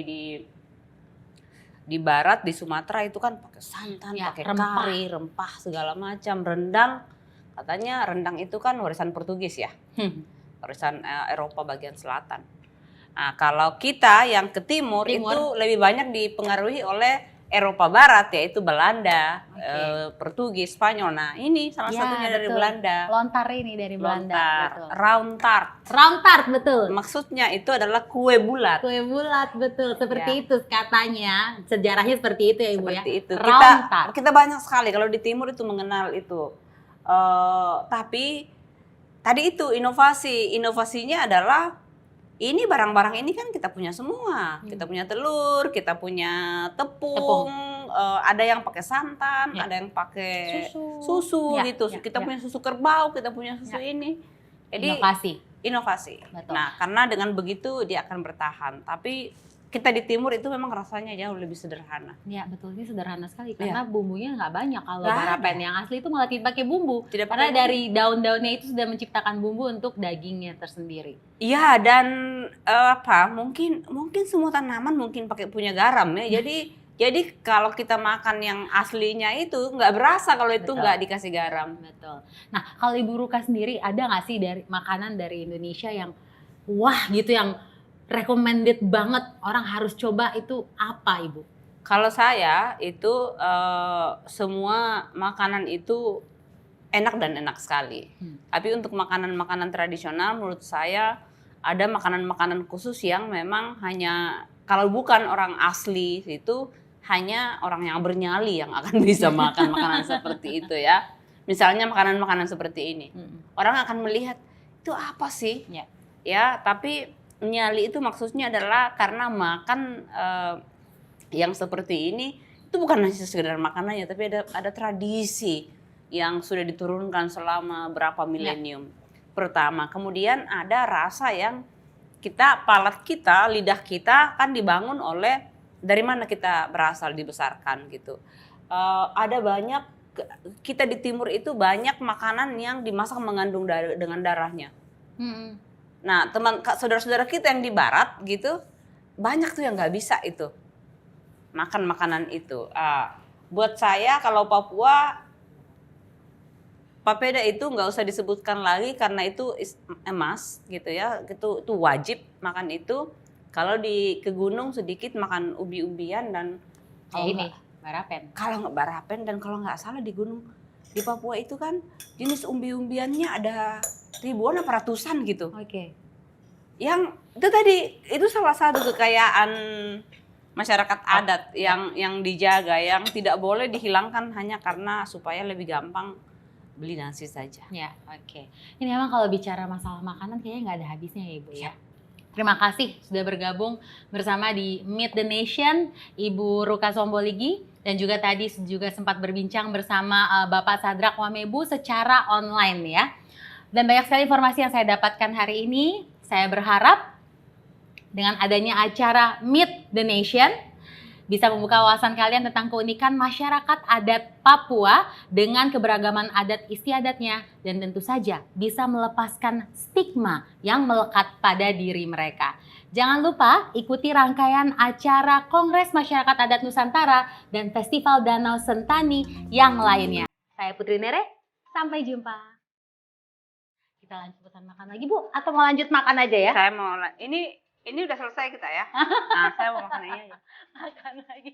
di barat, di Sumatera itu kan pakai santan,
Ya,
pakai
rempah.
kari, rempah segala macam, rendang. Katanya rendang itu kan warisan Portugis ya, warisan Eropa bagian selatan. Nah, kalau kita yang ke timur itu lebih banyak dipengaruhi oleh Eropa Barat, yaitu Belanda, Portugis, Spanyol. Nah, ini salah
Ya,
satunya dari
betul.
Belanda.
Lontar ini dari Belanda.
Lontar,
Betul.
round tart.
Round tart, betul.
Maksudnya itu adalah kue bulat.
Kue bulat, betul.
Ya.
Seperti itu katanya. Sejarahnya seperti itu ya Ibu
Seperti
ya.
itu.
Round tart.
Kita banyak sekali kalau di timur itu mengenal itu. Tapi tadi itu inovasinya adalah ini barang-barang ini kan kita punya semua. Kita punya telur, kita punya tepung. Ada yang pakai santan,
Ya.
ada yang pakai
Susu.
susu
Ya,
gitu.
ya,
Kita
ya.
punya susu kerbau, kita punya susu ini. Jadi
Inovasi. Betul.
Nah, karena dengan begitu dia akan bertahan. Tapi kita di timur itu memang rasanya jauh lebih sederhana.
Ya betul, ini sederhana sekali
Iya.
karena bumbunya nggak banyak. Kalau
Nggak
barapen yang asli itu malah tidak pakai bumbu.
Tidak
Karena
pakai
dari daun-daunnya itu sudah menciptakan bumbu untuk dagingnya tersendiri.
Iya, dan mungkin semua tanaman mungkin pakai punya garam ya. Jadi kalau kita makan yang aslinya itu nggak berasa kalau itu
Betul.
nggak dikasih garam.
Betul. Nah, kalau Ibu Ruka sendiri ada nggak sih dari makanan dari Indonesia yang wah gitu, yang recommended banget orang harus coba, itu apa Ibu?
Kalau saya itu semua makanan itu enak dan enak sekali. Tapi untuk makanan-makanan tradisional menurut saya ada makanan-makanan khusus yang memang hanya kalau bukan orang asli itu hanya orang yang bernyali yang akan bisa makan makanan seperti itu ya. Misalnya makanan-makanan seperti ini. Orang akan melihat itu apa sih? Ya, tapi nyali itu maksudnya adalah karena makan yang seperti ini itu bukan hanya sekedar makanannya, tapi ada tradisi yang sudah diturunkan selama berapa milenium. Pertama, kemudian ada rasa yang palat kita, lidah kita kan dibangun oleh dari mana kita berasal, dibesarkan gitu. Ada banyak, kita di timur itu banyak makanan yang dimasak mengandung dengan darahnya. Nah, saudara-saudara kita yang di barat gitu, banyak tuh yang nggak bisa itu makan makanan itu. Buat saya kalau Papua, papeda itu nggak usah disebutkan lagi karena itu emas gitu ya, itu wajib makan itu. Kalau ke gunung sedikit makan ubi-ubian dan
barapen.
Kalau nggak barapen dan kalau nggak salah di gunung di Papua itu kan jenis umbi-umbiannya ada ribuan apa ratusan gitu.
Oke.
Yang itu tadi itu salah satu kekayaan masyarakat adat yang dijaga, yang tidak boleh dihilangkan hanya karena supaya lebih gampang beli nasi saja.
Ya, oke. Ini memang kalau bicara masalah makanan kayaknya nggak ada habisnya ya Ibu ya. Terima kasih sudah bergabung bersama di Meet the Nation, Ibu Ruka Somboligi, dan juga tadi juga sempat berbincang bersama Bapak Sadrak Wamebu secara online ya. Dan banyak sekali informasi yang saya dapatkan hari ini. Saya berharap dengan adanya acara Meet the Nation bisa membuka wawasan kalian tentang keunikan masyarakat adat Papua dengan keberagaman adat istiadatnya dan tentu saja bisa melepaskan stigma yang melekat pada diri mereka. Jangan lupa ikuti rangkaian acara Kongres Masyarakat Adat Nusantara dan Festival Danau Sentani yang lainnya. Saya Putri Nere, sampai jumpa. Kita lanjut pesan makan lagi Bu, atau mau lanjut makan aja ya?
Saya mau ini udah selesai kita ya. Nah, saya mau makan ini aja.
Makan lagi.